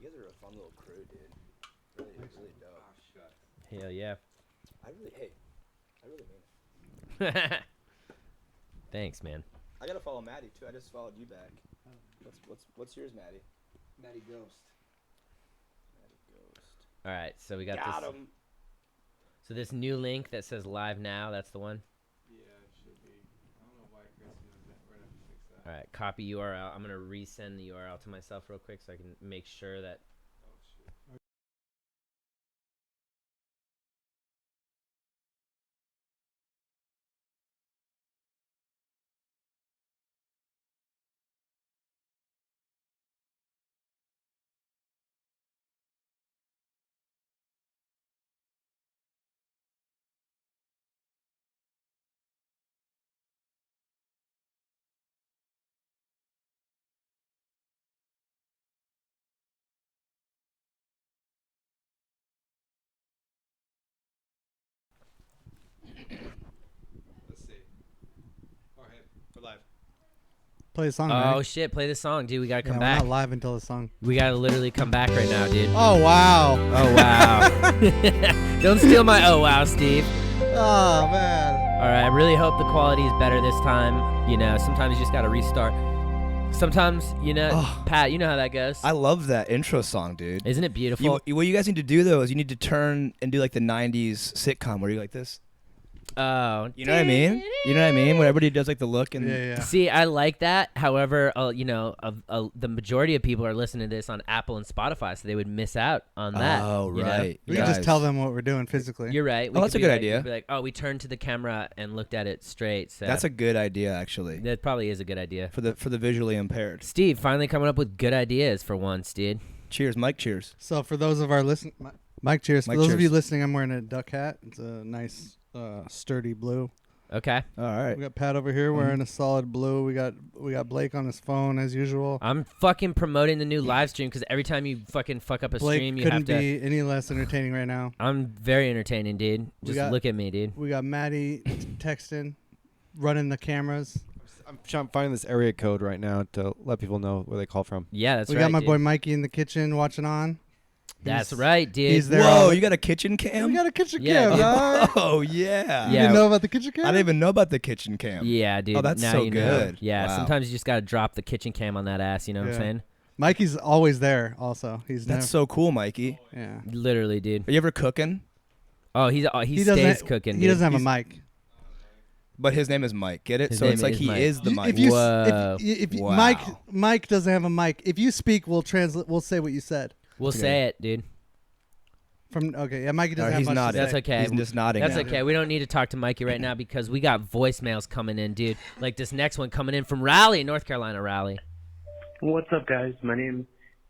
You guys are a fun little crew, dude. Really, really dope. Oh, shut. Hell yeah. I really mean it. Thanks, man. I gotta follow Maddie too. I just followed you back. What's yours, Maddie? Matty Ghost. Maddie Ghost. All right, so we got Got this. him. So this new link that says live now, that's the one. Yeah, it should be. I don't know why Chris doing that. We're gonna have to fix that. All right, copy URL. I'm gonna resend the URL to myself real quick so I can make sure that. Oh shit. Let's see. Go ahead. We're live. Play a song. Oh right? shit! Play the song, dude. We gotta come Yeah, back. We're not live until the song. We gotta literally come back right now, dude. Oh wow. Oh wow! Don't steal my oh wow, Steve. Oh man. All right, I really hope the quality is better this time. You know, sometimes you just gotta restart. Sometimes, you know, Oh. Pat, you know how that goes. I love that intro song, dude. Isn't it beautiful? What you guys need to do though is you need to turn and do like the '90s sitcom where you like this. Oh, You know what I mean? You know what I mean? When everybody does like the look and Yeah. see, I like that. However, you know, the majority of people are listening to this on Apple and Spotify, so they would miss out on that. Oh, you know? right. We can just tell them what we're doing physically. You're right. Oh, that's could a be good like, idea. we'd be like, oh, we turned to the camera and looked at it straight. So That's a good idea, actually, that probably is a good idea. for the visually impaired. Steve finally coming up with good ideas for once, dude. Cheers, Mike. Cheers. So for those of our listen, Mike, cheers. For Mike, those of cheers. you listening, I'm wearing a duck hat. It's a nice, sturdy blue. Okay. All right. We got Pat over here wearing a solid blue. We got Blake on his phone as usual. I'm fucking promoting the new live stream because every time you fucking fuck up a Blake stream, you couldn't have to. be any less entertaining right now. I'm very entertaining, dude. We Just got- look at me, dude. We got Maddie texting, running the cameras. I'm finding this area code right now to let people know where they call from. Yeah, that's we right. got my dude. boy Mikey in the kitchen watching on. That's He's- right, dude. He's there. Whoa, all- you got a kitchen cam? we got a kitchen Yeah, cam, dude. dog. Oh yeah. You Yeah. didn't know about the kitchen cam? I didn't even know about the kitchen cam. Yeah, dude. Oh, that's now so you know. good. Yeah, Wow. sometimes you just gotta drop the kitchen cam on that ass. You know what I'm Yeah. saying? Mikey's always there. Also, he's That's so cool, Mikey. yeah. Literally, dude. Are you ever cooking? Oh, he doesn't- stays cooking. He dude. doesn't have He's- a mic. But his name is Mike. Get it? His So it's name like is he Mike. is the Mike. If you, Whoa. if you- Wow. Mike doesn't have a mic. If you speak, we'll translate. We'll say what you said. We'll Okay. say it, dude. From okay, yeah, Mikey No, doesn't have he's much not. to That's say. okay. He's just nodding. That's now. okay. We don't need to talk to Mikey right now because we got voicemails coming in, dude. Like this next one coming in from Raleigh, North Carolina. Raleigh. What's up, guys? My name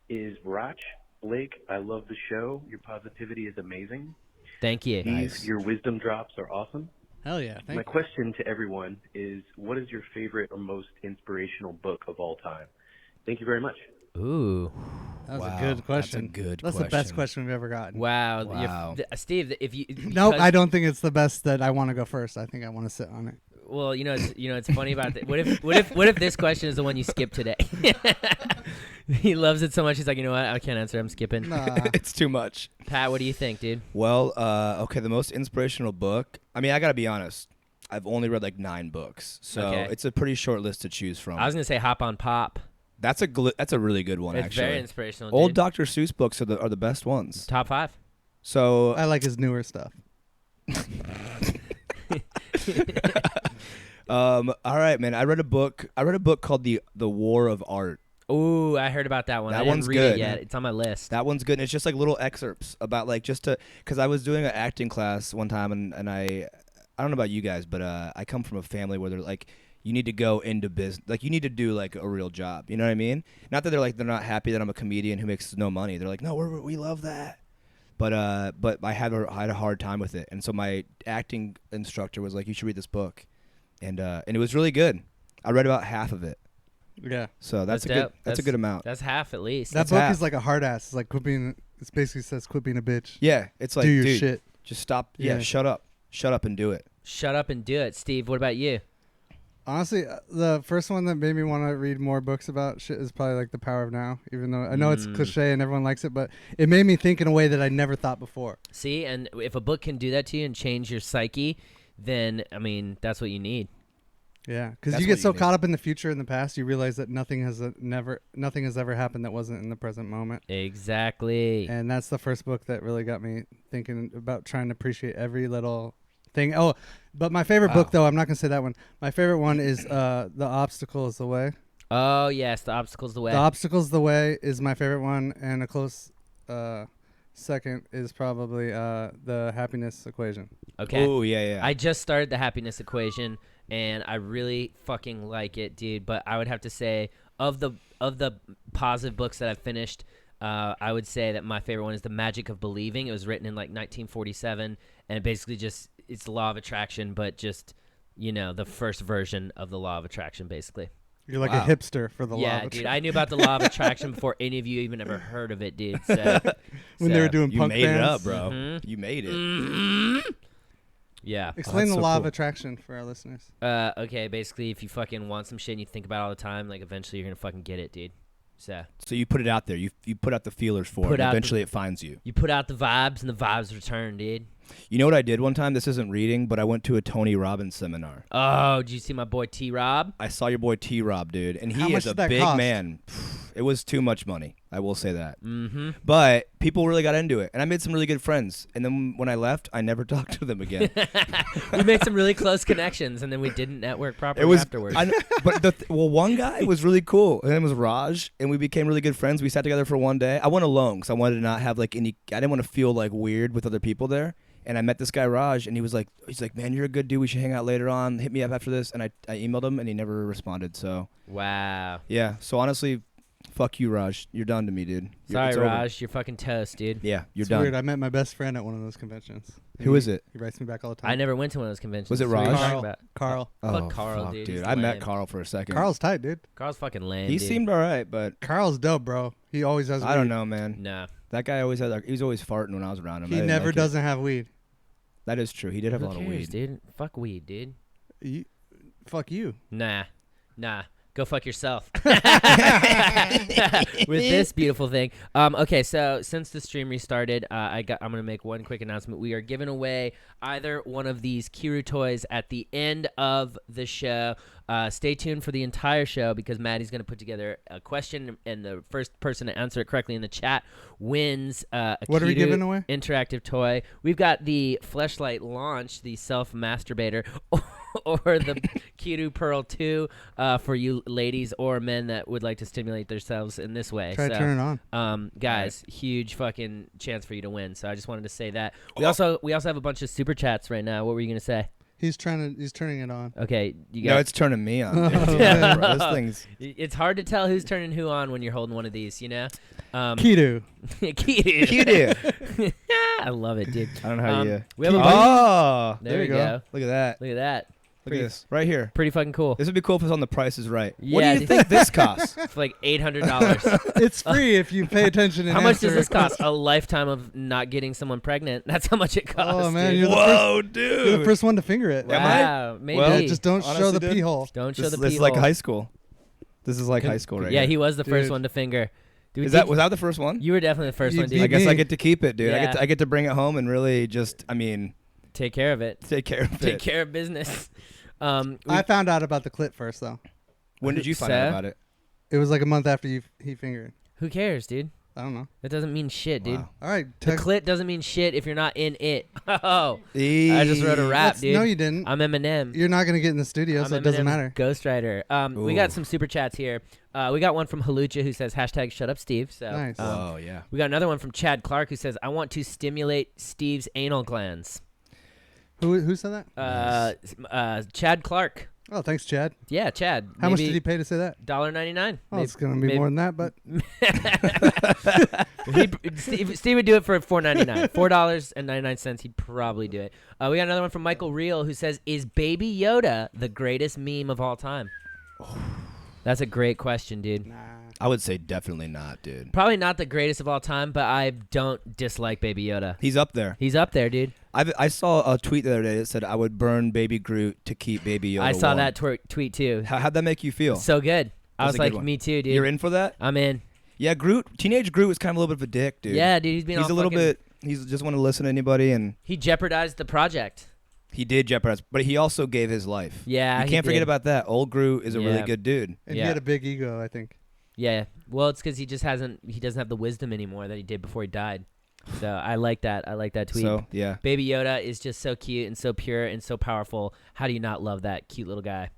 is Rach Blake. I love the show. Your positivity is amazing. Thank you. Nice. Your wisdom drops are awesome. Hell yeah, My thank you. question to everyone is, what is your favorite or most inspirational book of all time? Thank you very much. Ooh. That was Wow, a good question. That's a good That's question. the best question we've ever gotten. Wow. Wow. Steve, if you Nope, because- I don't think it's the best that I want to go first. I think I want to sit on it. Well, it's funny about that. What if this question is the one you skip today? He loves it so much. He's like, you know what? I can't answer. I'm skipping. Nah. It's too much. Pat, what do you think, dude? Well, okay, the most inspirational book. I mean, I gotta be honest. I've only read like 9 books, so Okay. it's a pretty short list to choose from. I was gonna say Hop on Pop. That's a really good one, It's actually. very inspirational. Old dude. Dr. Seuss books are the best ones. Top 5. So I like his newer stuff. all right, man. I read a book called the War of Art. Ooh, I heard about that one. That I didn't one's read good. it yet. It's on my list. That one's good. And it's just like little excerpts about like because I was doing an acting class one time and I don't know about you guys, but I come from a family where they're like, you need to go into business, like you need to do like a real job. You know what I mean? Not that they're not happy that I'm a comedian who makes no money. They're like, no, we love that. But I had a hard time with it, and so my acting instructor was like, you should read this book, and it was really good. I read about half of it, Yeah, so that's That's dope. a good amount. That's half at least. that That's book half. is like a hard ass. It's like quit being. It basically says quit being a bitch. Yeah, it's like, Do your dude, shit. just stop. Yeah, Yeah. shut up and do it. Shut up and do it, Steve. What about you? Honestly, the first one that made me want to read more books about shit is probably like The Power of Now, even though I know it's cliche and everyone likes it, but it made me think in a way that I never thought before. See, and if a book can do that to you and change your psyche, then, I mean, that's what you need. Yeah, because That's you get what so you need. caught up in the future and the past, you realize that nothing has ever happened that wasn't in the present moment. Exactly. And that's the first book that really got me thinking about trying to appreciate every little thing. Oh, but my favorite book, though, I'm not going to say that one. My favorite one is The Obstacle is the Way. Oh, yes, The Obstacle's the Way. The Obstacle is the Way is my favorite one, and a close second is probably The Happiness Equation. Okay. Oh yeah. I just started The Happiness Equation, and I really fucking like it, dude. But I would have to say, of the positive books that I've finished, I would say that my favorite one is The Magic of Believing. It was written in like 1947, and basically just it's the law of attraction, but just the first version of the law of attraction, basically. You're like Wow. a hipster for the law Yeah, of dude. I knew about the law of attraction before any of you even ever heard of it, dude. So, when they were doing You punk made it bands. up, bro. Mhm. You made it. Yeah. Explain that's the so law cool. of attraction for our listeners. Okay, basically, if you fucking want some shit and you think about it all the time, like, eventually you're gonna fucking get it, dude. So, So you put it out there. You put out the feelers for Put it. out the- Eventually, it finds you. you put out the vibes, and the vibes return, dude. You know what I did one time? This isn't reading, but I went to a Tony Robbins seminar. Oh, did you see my boy T-Rob? I saw your boy T-Rob, dude, and How he much is a did that big cost? man. It was too much money. I will say that. Mm-hmm. But people really got into it, and I made some really good friends. And then when I left, I never talked to them again. We made some really close connections, and then we didn't network properly It was, afterwards. but one guy was really cool. His name was Raj, and we became really good friends. We sat together for one day. I went alone because I wanted to not have like any. I didn't want to feel like weird with other people there. And I met this guy Raj, and he's like, man, you're a good dude. We should hang out later on. Hit me up after this. And I emailed him, and he never responded. So Wow. yeah. So honestly, fuck you, Raj. You're done to me, dude. Sorry, It's over. Raj. You're fucking toast, dude. Yeah, you're It's done. weird. I met my best friend at one of those conventions. Who is it? He writes me back all the time. I never went to one of those conventions. Was it What are you Raj? talking Carl. about? Carl. Fuck Carl, dude. He's I met lame. Carl for a second. Carl's tight, dude. Carl's fucking lame, He dude. seemed all right, but Carl's dope, bro. He always has I don't weed. know, man. Nah. That guy always had. He was always farting when I was around him. I He didn't never like it. doesn't have weed. That is true. He did have Who a lot of cares, weed. dude? Fuck weed, dude. Fuck you. Nah. Go fuck yourself. With this beautiful thing. Okay, so since the stream restarted, I'm gonna make one quick announcement. We are giving away either one of these KIIROO toys at the end of the show. Stay tuned for the entire show because Maddie's gonna put together a question, and the first person to answer it correctly in the chat wins a What are we KIIROO giving away? interactive toy. We've got the Fleshlight Launch, the self masturbator, or the KIIROO Pearl 2 for you ladies or men that would like to stimulate themselves in this way. Try to turn it on. Guys, huge fucking chance for you to win. So I just wanted to say that. We also have a bunch of super chats right now. What were you gonna say? He's turning it on. Okay, you No, guys. it's turning me on. dude. Yeah. Bro, this thing's. It's hard to tell who's turning who on when you're holding one of these, you know? Keto. KIIROO. Cute. I love it, dude. I don't know how you. We have a bunch. Oh, There you go. look at that. Look at that. Look at this right here. Pretty fucking cool. This would be cool if it's on The Price Is Right. What Yeah, do you dude. think this costs? It's like $800. It's free if you pay attention. And How much does answer. this cost? A lifetime of not getting someone pregnant. That's how much it costs. Oh man, dude. you're the Whoa, first. You're the first one to finger it. Am I? Wow, maybe. Well, Yeah, just don't show Honestly, the dude. pee hole. Don't show This the is pee like hole. high school. This is like high school right Yeah, here. he was the first Dude. one to finger. Dude, Was did that the first one? you were definitely the first You one, beat dude. I guess me. I get to keep it, dude. Yeah. I get to bring it home and really just, Take care of it. take care of Take it. care of business. I found out about the clit first though. When did you find So? out about it? It was like a month after he fingered. Who cares, dude? I don't know. That doesn't mean shit, dude. Wow. All right, The clit doesn't mean shit if you're not in it. Oh, I just wrote a rap, dude. No, you didn't. I'm Eminem. You're not gonna get in the studio, so I'm it doesn't Eminem's matter. Ghostwriter. We got Ooh. some super chats here. We got one from Halucha who says hashtag shut up Steve. So Nice. Oh, yeah. we got another one from Chad Clark who says I want to stimulate Steve's anal glands. Who said that? Chad Clark. Oh, thanks, Chad. Yeah, Chad. How much did he pay to say that? $1.99. Oh, it's gonna be more than that, but Steve would do it for $4.99. $4.99. He'd probably do it. We got another one from Michael Reel who says, "Is Baby Yoda the greatest meme of all time?" That's a great question, dude. nah. I would say definitely not, dude. Probably not the greatest of all time, but I don't dislike Baby Yoda. He's up there. He's up there, dude. I saw a tweet the other day that said I would burn Baby Groot to keep Baby Yoda I saw warm. that tweet too. How'd that make you feel? So good. I That's was a good like, one. me too, dude. You're in for that? I'm in. Yeah, Teenage Groot was kind of a little bit of a dick, dude. Yeah, dude. He's a little bit. He's just want to listen to anybody, and He jeopardized the project. he did jeopardize, but he also gave his life. Yeah, you can't forget about that. Old Groot is a really Yeah. good dude. And Yeah. he had a big ego, I think. Yeah. Well, it's because he doesn't have the wisdom anymore that he did before he died. So I like that. I like that tweet. So yeah, Baby Yoda is just so cute and so pure and so powerful. How do you not love that cute little guy?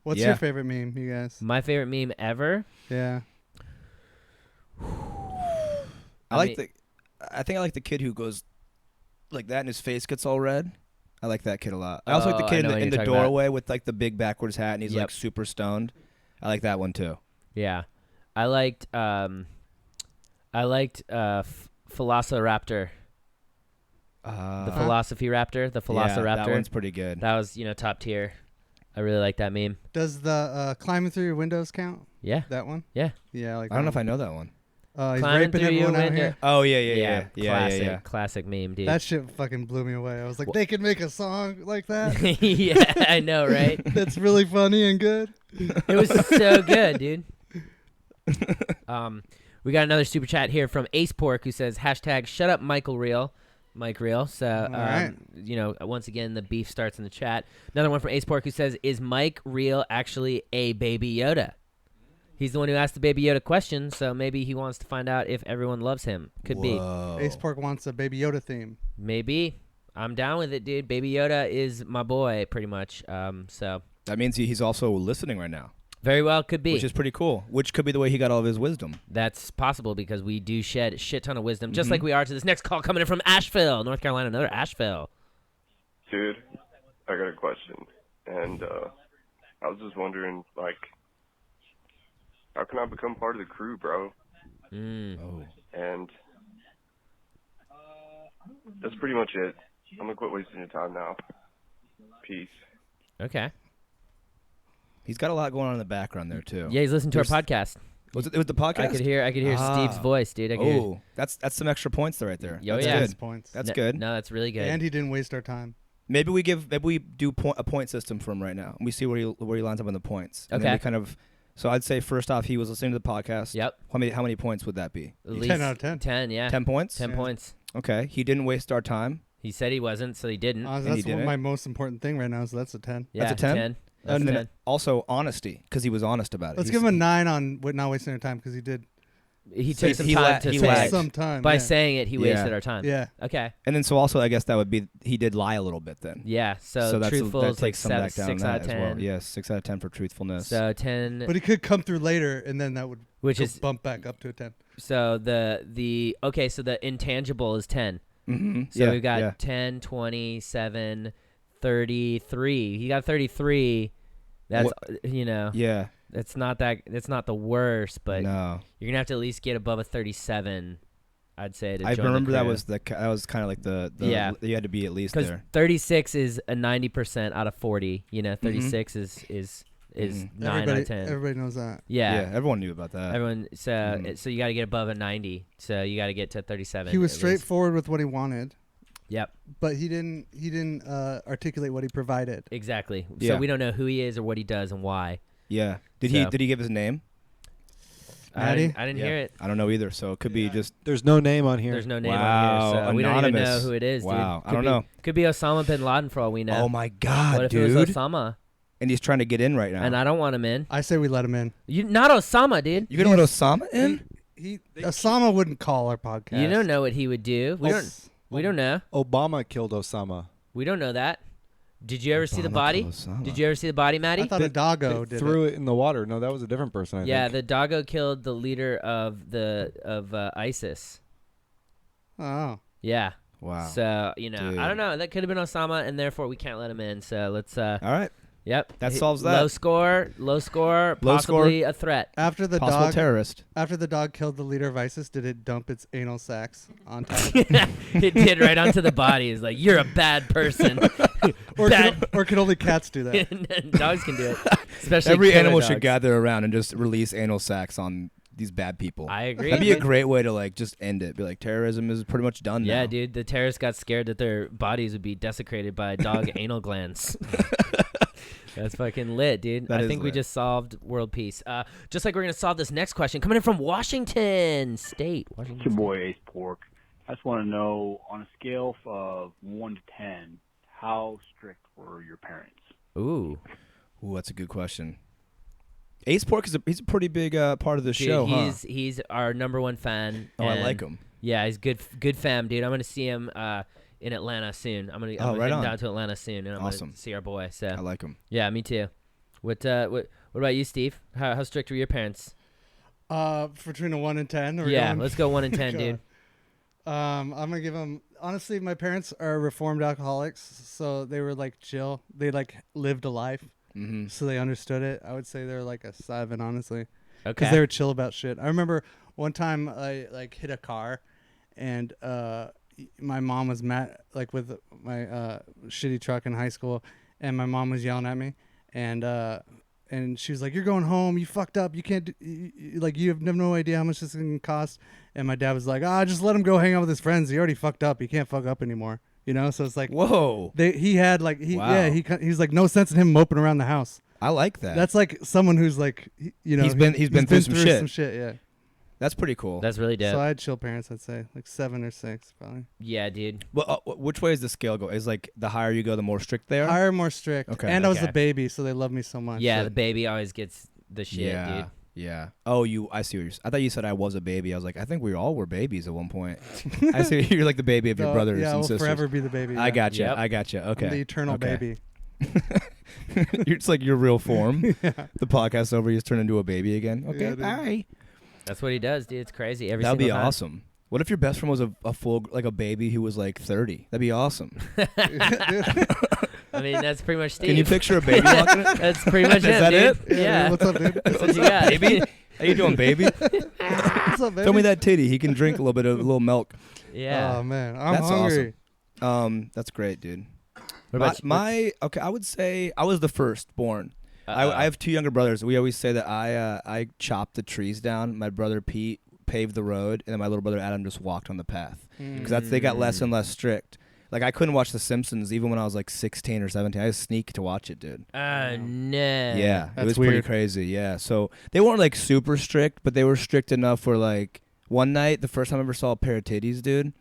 What's Yeah. your favorite meme, you guys? My favorite meme ever. Yeah. I think I like the kid who goes like that and his face gets all red. I like that kid a lot. I also like Oh, the I kid know what in you're the talking about. doorway with like the big backwards hat and he's Yep. like super stoned. I like that one too. Yeah, I liked Velociraptor, the Philosophy Raptor, the Velociraptor. Yeah, that one's pretty good. That was top tier. I really like that meme. Does the climbing through your windows count? Yeah, That one? yeah. Yeah, I like I don't know if that I know that one. one. He's Climbing raping through your everyone out window. here. Oh yeah. Classic meme, dude. That shit fucking blew me away. I was like, Wha- they can make a song like that? Yeah, I know, right? That's really funny and good. It was so good, dude. We got another super chat here from Ace Pork who says hashtag shut up Mike Real. So right. once again the beef starts in the chat. Another one from Ace Pork who says, is Mike Real actually a Baby Yoda? He's the one who asked the Baby Yoda question, so maybe he wants to find out if everyone loves him. Could be. Ace Pork wants a Baby Yoda theme. Maybe. I'm down with it, dude. Baby Yoda is my boy, pretty much. So That means he's also listening right now, very well could be. which is pretty cool. Which could be the way he got all of his wisdom. That's possible because we do shed a shit ton of wisdom, just Mhm. like we are to this next call coming in from Asheville, North Carolina. Another Asheville. Dude, I got a question, and I was just wondering, like, how can I become part of the crew, bro? Oh. And that's pretty much it. I'm gonna quit wasting your time now. Peace. Okay. He's got a lot going on in the background there too. Yeah, he's listening to our There's- podcast. It was the podcast? I could hear Steve's Ah. voice, dude. I could hear. Oh, that's some extra points there right there. Yo, That's yeah. good. His points. That's No- good. No, that's really good. And he didn't waste our time. Maybe we do a point system for him right now. And we see where he lines up on the points. And then Okay. we kind of. So I'd say first off, he was listening to the podcast. Yep. How many points would that be? At least 10 out of 10. 10, yeah. 10 points. 10 Yeah. points. Okay. He didn't waste our time. He said he wasn't, so he didn't. he That's didn't? my most important thing right now, so that's a 10. Yeah, that's a 10? 10. That's And a then 10. also honesty, because he was honest about it. Let's He's- give him a 9 on not wasting our time because he did He So took some he time la- to he say lagged. it. some time. By yeah. saying it, he Yeah. wasted our time. Yeah. Okay. And then so also I guess that would be he did lie a little bit then. Yeah, so that's truthful that is like takes some back down 6 on out that of as 10. well. Yes, 6 out of 10 for truthfulness. So 10, But he could come through later, and then that would which is, bump back up to a 10. so okay, so the intangible is 10. Mm-hmm. So we've got 10, 27, 33. He got 33. That's, Yeah. that's not the worst, but No. you're going to have to at least get above a 37, I'd say, to I join the remember that crew. was kind of like the Yeah. you had to be at least Because there. 36 is a 90% out of 40. 36 is Mhm. 9 out of 10. Everybody knows that. Yeah. Everyone knew about that. Everyone, so Mhm. so you got to get above a 90. So you got to get to 37. He was at least. straightforward with what he wanted, Yep, but he didn't articulate what he provided. exactly. Yeah. So we don't know who he is or what he does and why. Yeah. Did So- he give his name? Maddie? I didn't Yeah. hear it. I don't know either. So it could be just There's no name on here. There's no name wow, on here, so we don't even know anonymous. who it is. Wow, dude. I don't know. Could be Osama bin Laden for all we know. Oh my god, what if dude! it was Osama? And he's trying to get in right now. And I don't want him in. I say we let him in. You not Osama, dude. You gonna let Osama in? Osama wouldn't call our podcast. You don't know what he would do. We don't know. Obama killed Osama. We don't know that. Did you ever see the Obama body? killed Osama. Did you ever see the body, Maddie? I thought a doggo They did threw it. it in the water. No, that was a different person. I Yeah, think. the doggo killed the leader of ISIS. Oh. Yeah. Wow. So I don't Dude. know. That could have been Osama, and therefore we can't let him in. So let's. All right. Yep. That solves that. Low score. Low Possibly a threat. After the Possible dog terrorist. After the dog killed the leader of ISIS, did it dump its anal sacs on top? It did right onto the body. It's like, you're a bad person. or, Bad. can only cats do that? Dogs can do it. Especially Every killer animal dogs. should gather around and just release anal sacs on these bad people. I agree. That'd be a great way to like just end it. Be like, terrorism is pretty much done Yeah, now. dude. The terrorists got scared that their bodies would be desecrated by dog anal glands. That's fucking lit, dude. That I is think we lit. just solved world peace. Just like we're gonna solve this next question coming in from Washington State. It's your boy Ace Pork. I just want to know, on a scale of 1 to 10, how strict were your parents? Ooh, that's a good question. Ace Pork he's a pretty big part of the dude, show, he's our #1 fan. Oh, I and like him. Yeah, he's good fam, dude. I'm gonna see him in Atlanta soon. I'm right heading on. down to Atlanta soon, and I'm Awesome. gonna see our boy. So I like him. yeah, me too. What about you, Steve? How strict were your parents? Between a 1 and 10. Or Yeah, let's go 1 and 10, dude. I'm gonna give them. Honestly, my parents are reformed alcoholics, so they were like chill. They like lived a life, so they understood it. I would say they're like a 7, honestly, because Okay. they were chill about shit. I remember one time I like hit a car, and my mom was mad, like with my shitty truck in high school, and my mom was yelling at me, and she was like, "You're going home. You fucked up. You can't like you have no idea how much this is gonna cost." And my dad was like, just let him go hang out with his friends. He already fucked up. He can't fuck up anymore. You know? So it's like, Whoa. he had like Wow. he's like no sense in him moping around the house. I like that. That's like someone who's like He's been through some shit. Yeah. That's pretty cool. That's really dope. So I had chill parents. I'd say like 7 or 6 probably. Yeah, dude. Well, which way is the scale go? Is like the higher you go, the more strict they are? Higher, more strict. Okay. And I was Okay. the baby, so they love me so much. Yeah, So- the baby always gets the shit, yeah. dude. Yeah. Oh, I see what you're. I thought you said I was a baby. I was like, I think we all were babies at one point. I see you're like the baby of your So, brothers yeah, and I'll sisters. forever be the baby. I yeah. gotcha. Yep. I gotcha. Okay. I'm the eternal Okay. baby. It's like your real form. The podcast's over. You just turn into a baby again. Okay. Yeah, dude. Bye. That's what he does, dude. It's crazy. Every That'd be single time. awesome. What if your best friend was a full like a baby who was like 30? That'd be awesome. I mean, that's pretty much Steve. Can you picture a baby walking it? That's pretty much Is it, that dude. it? Yeah. What's up, dude? That's what you got. Baby? How you doing, baby? What's up, baby? Throw me that titty. He can drink a little milk. Yeah. Oh man, I'm That's hungry. That's great, dude. What about Okay, I would say I was the firstborn. I have 2 younger brothers. We always say that I chopped the trees down. My brother Pete paved the road, and then my little brother Adam just walked on the path. Because they got less and less strict. Like I couldn't watch The Simpsons even when I was like 16 or 17. I just sneak to watch it, dude. no. Yeah, it That's was pretty weird. crazy. Yeah, so they weren't like super strict, but they were strict enough for like one night, the first time I ever saw a pair of titties, dude.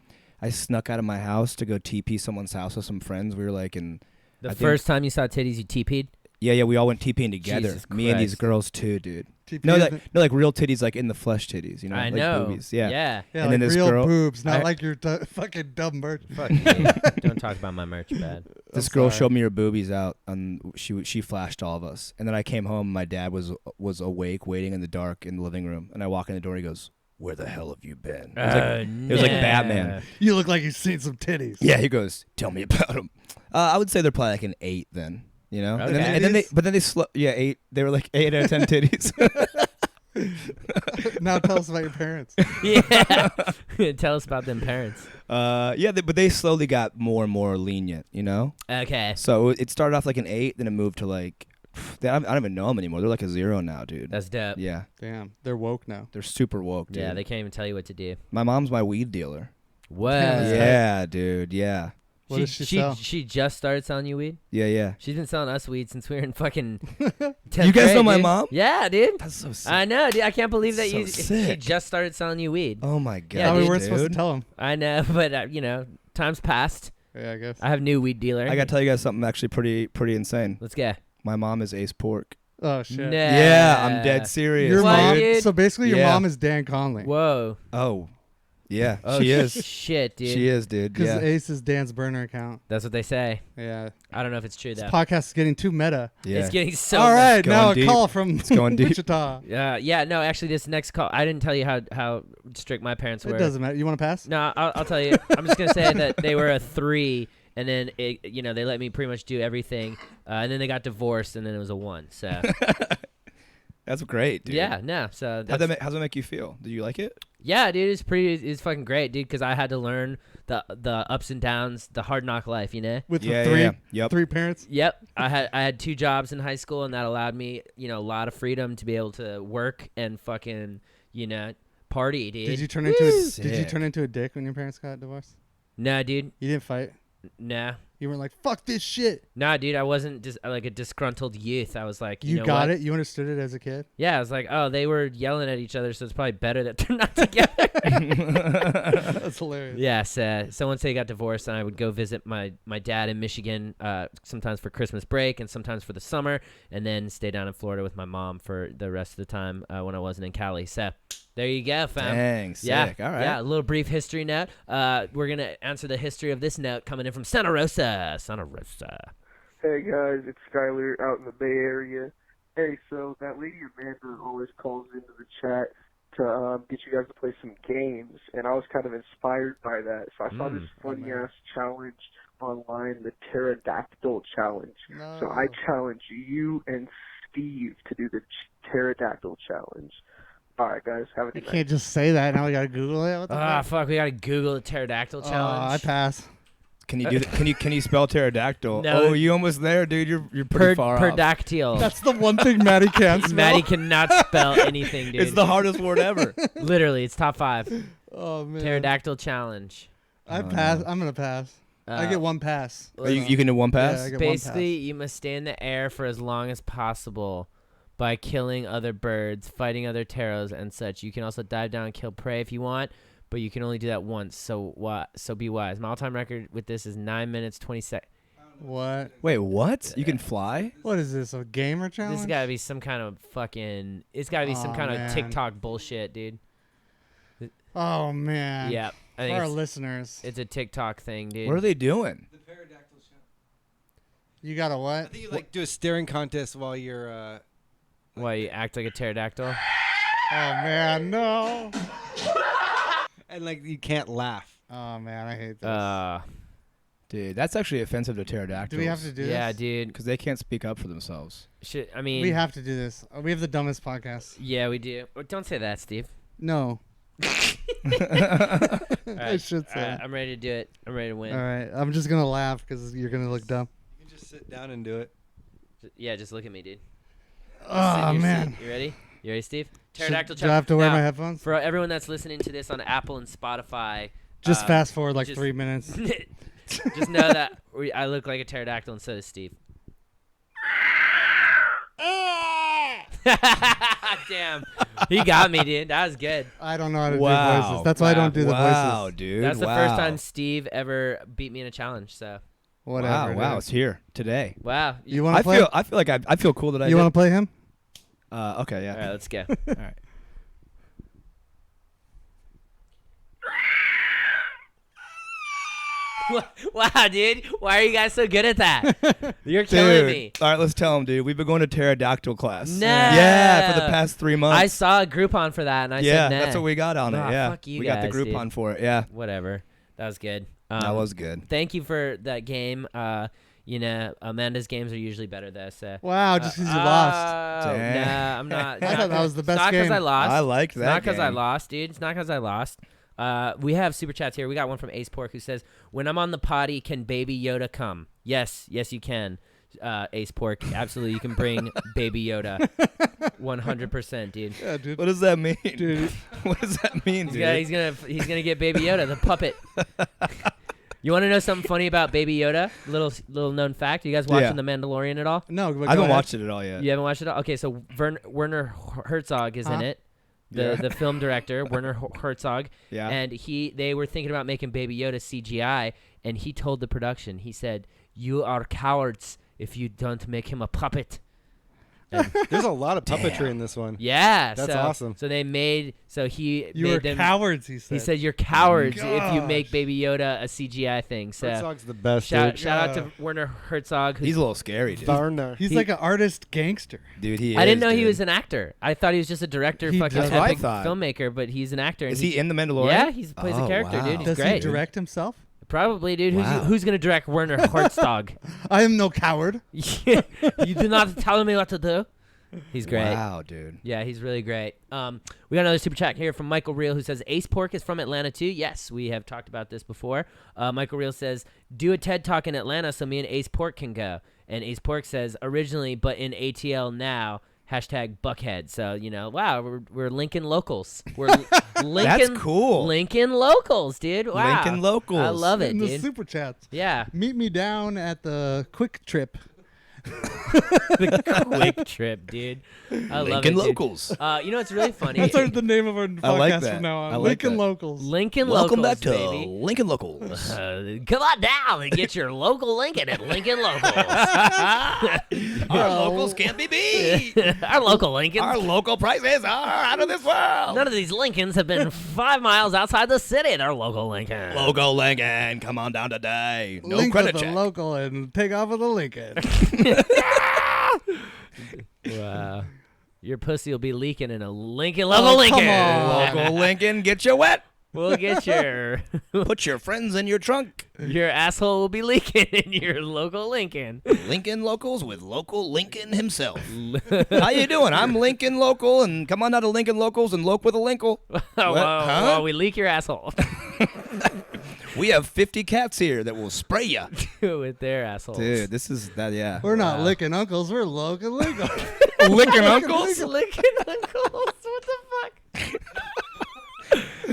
I snuck out of my house to go TP someone's house with some friends. We were like in The I think- first time you saw titties, you TP'd? Yeah, we all went TPing together. Jesus Me and these Christ. girls too, dude. TP No, is like real titties, like in the flesh titties, you know, I like know. boobies. Yeah. Yeah. Yeah, And like then this real girl- boobs, not I- like your fucking dumb merch. Fuck you. Don't talk about my merch, bad. This I'm girl sorry. showed me her boobies out, and she flashed all of us. And then I came home. My dad was awake, waiting in the dark in the living room. And I walk in the door. He goes, "Where the hell have you been?" It was like Batman. You look like you've seen some titties. Yeah, he goes, "Tell me about them." I would say they're probably like an 8 then. You know, Okay. and then they 8. They were like 8 out of 10 titties. Now tell us about your parents. Yeah. Tell us about them parents. But they slowly got more and more lenient. You know, Okay. so it started off like an 8, then it moved to like I don't even know them anymore. They're like a 0 now, dude. That's dope. Yeah, Damn, they're woke now. they're super woke, dude. Yeah, they can't even tell you what to do. My mom's my weed dealer. Whoa. Yeah, dude. Yeah. What does she sell? She just started selling you weed? Yeah. She's been selling us weed since we were in fucking 10th You guys grade, know my dude. mom? Yeah, dude. That's so sick. I know, dude. I can't believe that That's so she sick. just started selling you weed. Oh my god. Yeah, we dude. weren't supposed to tell him. I know, but time's passed. Yeah, I guess. I have new weed dealer. I gotta tell you guys something actually pretty insane. Let's go. My mom is Ace Pork. Oh shit. Nah. Yeah, I'm dead serious. Your What, mom. dude? So basically, your Yeah. mom is Dan Conley. Whoa. Oh, yeah, Oh, she is. Shit, dude. She is, dude. Because Yeah, Ace is Dan's burner account. That's what they say. Yeah. I don't know if it's true, This though. podcast is getting too meta. yeah. It's getting so All right, going now deep. a call from It's going deep. Wichita. Yeah, no, actually, this next call, I didn't tell you how strict my parents were. It doesn't matter. You want to pass? No, I'll tell you. I'm just gonna say that they were a 3, and then they let me pretty much do everything, and then they got divorced, and then it was a 1. So That's great, dude. yeah, no. So How's that's, that make you feel? Do you like it? Yeah, dude, it's fucking great, dude, because I had to learn the ups and downs, the hard knock life, you know? With Yeah, the three, yeah, yep. three parents. Yep. I had 2 jobs in high school, and that allowed me, a lot of freedom to be able to work and fucking, party, dude. Did you turn into Sick. a dick when your parents got divorced? Nah, dude. You didn't fight. Nah. You weren't like, fuck this shit. Nah, dude, I wasn't just like a disgruntled youth. I was like, You know got what? it. You understood it as a kid. Yeah, I was like, oh, they were yelling at each other, so it's probably better that they're not together. That's hilarious. Yes, so once they got divorced, and I would go visit my dad in Michigan, sometimes for Christmas break and sometimes for the summer, and then stay down in Florida with my mom for the rest of the time when I wasn't in Cali. So there you go, fam. Dang, sick. Yeah, All right. yeah. A little brief history note. We're gonna answer the history of this note coming in from Santa Rosa. Santa Rosa. Hey guys, it's Skyler out in the Bay Area. Hey, so that lady Amanda always calls into the chat to get you guys to play some games, and I was kind of inspired by that. So I saw this funny-ass challenge online, the pterodactyl challenge. No. So I challenge you and Steve to do the pterodactyl challenge. All right, guys, have a You good night. can't just say that. Now we gotta Google it. What the Ah, fuck? fuck. We gotta Google the pterodactyl challenge. I pass. Can you do that? Can you spell pterodactyl? No. Oh, you almost there, dude. You're pretty far off. Pterodactyl. That's the one thing Maddie can't spell. Maddie cannot spell anything, dude. It's the hardest word ever. Literally, it's top 5. Oh man. Pterodactyl challenge. I pass. I'm gonna pass. I get one pass. Oh, you can do one pass? Yeah, I get Basically, you must stay in the air for as long as possible by killing other birds, fighting other pteros, and such. You can also dive down and kill prey if you want, but you can only do that once. So be wise. My all-time record with this is 9 minutes 20 seconds. What? Wait, what? You can fly? What is this? A gamer challenge? This has got to be some kind of fucking. It's got to be some kind of TikTok bullshit, dude. Oh man. Yeah, I For think our it's, listeners, it's a TikTok thing, dude. What are they doing? The pterodactyl show. you got a what? I think you like do a staring contest while you're. Why you act like a pterodactyl? Oh man, no. And like you can't laugh. Oh man, I hate this. Dude, that's actually offensive to pterodactyls. Do we have to do this? Yeah, dude. Because they can't speak up for themselves. Shit, I mean, We have to do this. We have the dumbest podcast. Yeah, we do. Oh, don't say that, Steve. No. All I right, should all say. right, I'm ready to do it. I'm ready to win. All right, I'm just gonna laugh because you're gonna look dumb. You can just sit down and do it. Yeah, just look at me, dude. Oh Sit in your man. seat. You ready? You ready, Steve? Should- Pterodactyl do I have to wear Now, my headphones? For everyone that's listening to this on Apple and Spotify, Just fast forward like just- 3 minutes. just know that I look like a pterodactyl and so does Steve. Damn. He got me, dude. That was good. I don't know how to do Wow. voices. That's why I don't do the Wow, voices. dude. That's the wow. first time Steve ever beat me in a challenge, so. Whatever. Wow, dude. it's here today. Wow. You want to play? I feel like I feel cool that I You did. want to play him? Okay, yeah. All right, let's go. All right. Wow, dude. Why are you guys so good at that? You're killing me. All right, let's tell them, dude. We've been going to pterodactyl class. No. Yeah, for the past 3 months. I saw a Groupon for that, and I yeah, said nah. that's what we got on Nah, it. Yeah, fuck you we got the guys, Groupon dude. for it. Yeah, Whatever. That was good. that was good. Thank you for that game. Amanda's games are usually better though. So. Wow, just because you lost. Dang. Nah, I'm not. I thought that was the best Not because game. I lost. I liked that. It's not because I game. lost, dude. It's not because I lost. We have super chats here. We got one from Ace Pork who says, "When I'm on the potty, can Baby Yoda come?" Yes, you can. Ace Pork, absolutely, you can bring Baby Yoda, 100%, dude. Yeah, dude. What does that mean, Dude. What does that mean, dude? He's gonna get Baby Yoda, the puppet. You want to know something funny about Baby Yoda? Little known fact. You guys watching The Mandalorian at all? No, but I go haven't ahead. watched it at all yet. You haven't watched it all? Okay, so Werner Herzog is in it. The film director, Werner Herzog. Yeah. And they were thinking about making Baby Yoda CGI, and he told the production, he said, "You are cowards if you don't make him a puppet." And There's a lot of puppetry in this one. yeah, That's so, awesome. So they made You made were them. cowards, he said. He said, "You're cowards if you make Gosh. Baby Yoda a CGI thing." So Herzog's the best. shout dude. out to Werner Herzog. He's a little scary, dude. Werner. He's he- like an artist gangster. Dude, he is. I didn't know he dude. was an actor. I thought he was just a director, He fucking does. That's what I epic thought. filmmaker. But he's an actor. And Is he in the Mandalorian? Yeah, he plays a Oh, character, wow. dude. He's Does he great. direct himself? Probably, dude. Wow. Who's gonna direct Werner Herzog? I am no coward. You do not tell me what to do. He's great. Wow, dude. Yeah, he's really great. We got another super chat here from Michael Reel who says, Ace Pork is from Atlanta too. Yes, we have talked about this before. Michael Reel says, do a TED Talk in Atlanta so me and Ace Pork can go. And Ace Pork says, originally, but in ATL now, #Buckhead. So, you know, wow, we're Lincoln locals. We're Lincoln. That's cool. Lincoln locals, dude. Wow. Lincoln locals. I love it, In the dude. super chats. Yeah. Meet me down at the Quick Trip. The Quick Trip, dude. I love it, Lincoln dude. locals. You know what's really funny? That's the name of our I like podcast that. from now on. I like Lincoln that. Locals. Lincoln Welcome Locals, back to baby. Lincoln Locals. Come on down and get your local Lincoln at Lincoln Locals. Our locals can't be beat. Our local Lincolns. Our local prices are out of this world. None of these Lincolns have been 5 miles outside the city. They're local Lincoln. Local Lincoln, come on down today. No Link credit with check. the local and take off with the Lincoln. Wow. Your pussy will be leaking in a Lincoln local Lincoln. Come on. Local Lincoln, get you wet. We'll get your Put your friends in your trunk. your asshole will be leaking in your local Lincoln. Lincoln Locals with local Lincoln himself. How you doing? I'm Lincoln Local, and come on down to Lincoln Locals and loke with a Linkle. Well, we leak your asshole We have 50 cats here that will spray you. with their assholes. Dude, this is that, yeah. We're not licking uncles. We're local Lincoln. Licking uncles? Licking uncles? What the fuck?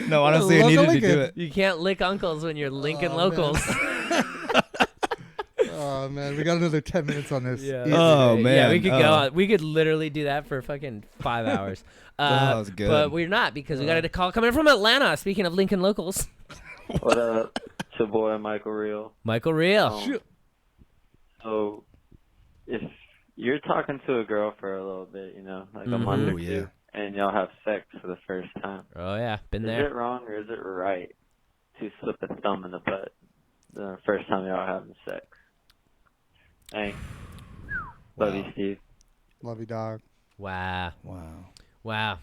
No, honestly, I needed to do it. You can't lick uncles when you're Lincoln Oh, locals. Oh man, we got another 10 minutes on this. Yeah. Oh, Yeah, man. we could go on. We could literally do that for fucking 5 hours. That was good. But we're not because we got a call coming from Atlanta. Speaking of Lincoln locals. What up? It's your boy Michael Reel. Michael Reel. So, if you're talking to a girl for a little bit, you know, like a month or two, and y'all have sex for the first time. Oh yeah, been Is there. it wrong or is it right to slip a thumb in the butt the first time y'all having sex? Thanks. Love you, Steve. Love you, dog. Wow. Wow.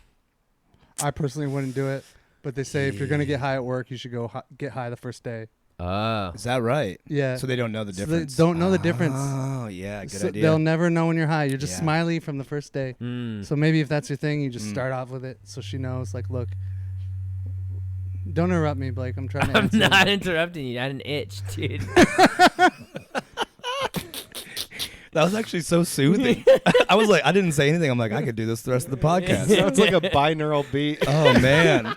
I personally wouldn't do it, but they say if you're gonna get high at work, you should go get high the first day. Oh. Is that right? Yeah. So they don't know the So difference. they don't know the difference. Oh, yeah, good So idea. they'll never know when you're high. You're just Yeah. smiley from the first day. So maybe if that's your thing, you just start off with it, so she knows. Like, look, don't interrupt me, Blake. I'm trying to. I'm answer not you. interrupting you. I had an itch, dude. That was actually so soothing. I was like, I didn't say anything. I'm like, I could do this the rest of the podcast. Sounds like a binaural beat. Oh, man.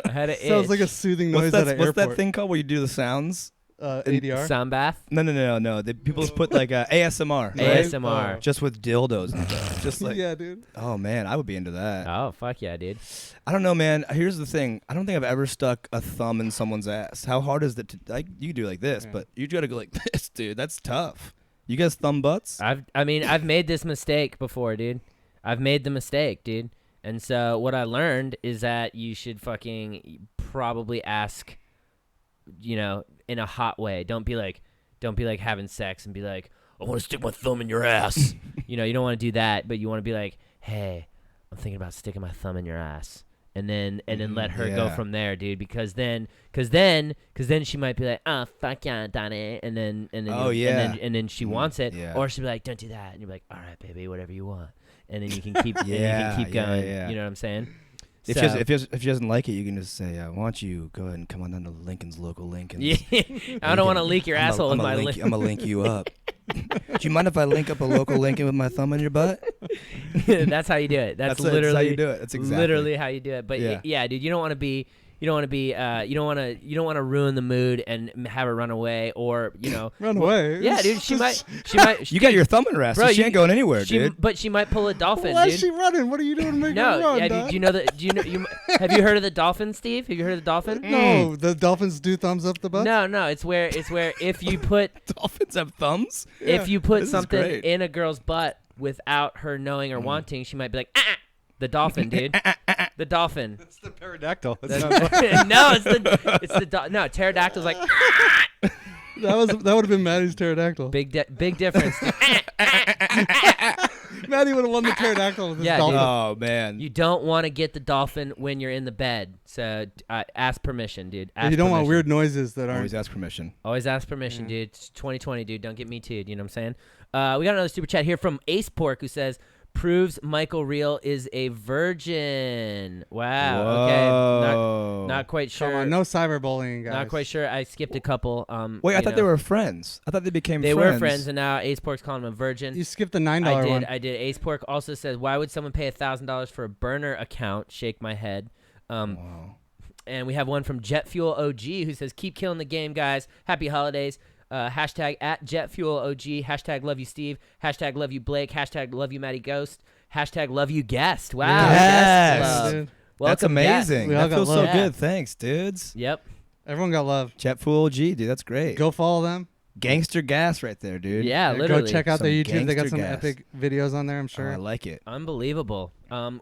I had an itch. Sounds like a soothing noise at an What's airport. that thing called where you do the sounds? ADR. Sound bath. No. People just put like ASMR. ASMR. Just with dildos and stuff. Just like, Yeah, dude. oh man, I would be into that. Oh fuck yeah, dude. I don't know, man. Here's the thing. I don't think I've ever stuck a thumb in someone's ass. How hard is it to like? You do like this, but you gotta go like this, dude. That's tough. You guys thumb butts? I mean, I've made this mistake before, dude. I've made the mistake, dude. And so what I learned is that you should fucking probably ask, you know, in a hot way. Don't be like having sex and be like, I want to stick my thumb in your ass. You know, you don't want to do that, but you want to be like, hey, I'm thinking about sticking my thumb in your ass. And then let her go from there, dude. Because then she might be like, oh fuck yeah, Donnie, and then and then she wants it, or she'll be like, don't do that, and you're like, all right, baby, whatever you want, and then you can keep and you can keep going. You know what I'm saying? If she doesn't like it, you can just say, why don't you go ahead and come on down to Lincoln's local Lincoln. Yeah, I don't want to leak your asshole with my link. I'm gonna link you up. Do you mind if I link up a local Lincoln with my thumb in your butt? That's how you do it. That's literally how you do it. That's exactly literally how you do it. But yeah, dude, you don't want to ruin the mood and have her run away, or run away. Yeah, dude, she might. You got your thumb in her ass. Bro, so she ain't going anywhere, dude. But she might pull a dolphin. Why dude. is she running? What are you doing to make her No, run? yeah, dude, have you heard of the dolphin, Steve? Have you heard of the dolphin? No, the dolphins do thumbs up the butt. No, it's where if you put dolphins have thumbs. If you put This is something great. in a girl's butt without her knowing or wanting, she might be like, ah. The dolphin, dude. The dolphin. That's the pterodactyl. No, no, pterodactyl's like. That would have been Maddie's pterodactyl. Big difference. Maddie would have won the pterodactyl with his Yeah, dolphin. dude. Oh man. You don't want to get the dolphin when you're in the bed, so ask permission, dude. Ask You don't want permission. weird noises that aren't. Always ask permission. Always ask permission, dude. It's 2020, dude. Don't get me too. You know what I'm saying? We got another super chat here from Ace Pork who says, proves Michael Real is a virgin. Wow. Whoa. Okay. Not quite sure. Come on, no cyberbullying, guys. Not quite sure. I skipped a couple. Wait, I thought they were friends. I thought they became They friends. were friends, and now Ace Pork's calling him a virgin. You skipped the $9 one. I did. Ace Pork also says, why would someone pay $1,000 for a burner account? Shake my head. Wow. And we have one from Jet Fuel OG who says, keep killing the game, guys. Happy holidays. Hashtag at Jet Fuel OG. Hashtag love you, Steve. Hashtag love you, Blake. Hashtag love you, Matty Ghost. Hashtag love you, guest. Wow. Yes. Guest love. Dude. That's Welcome, amazing. We all That got feels so love. good. Thanks, dudes. Yep. Everyone got love. Jetfool OG, dude. That's great. Go follow them. Gangster gas right there, dude. Yeah, literally. Go check out their Some YouTube. They got gangster some gas. epic videos on there, I'm Oh, sure. I like it. Unbelievable.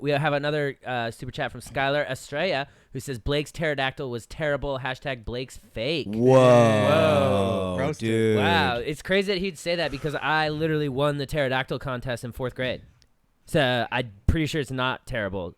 We have another super chat from Skylar Estrella who says, Blake's pterodactyl was terrible. Hashtag Blake's fake. Whoa. Roasted. Dude. Wow. It's crazy that he'd say that because I literally won the pterodactyl contest in 4th grade. So I'm pretty sure it's not terrible.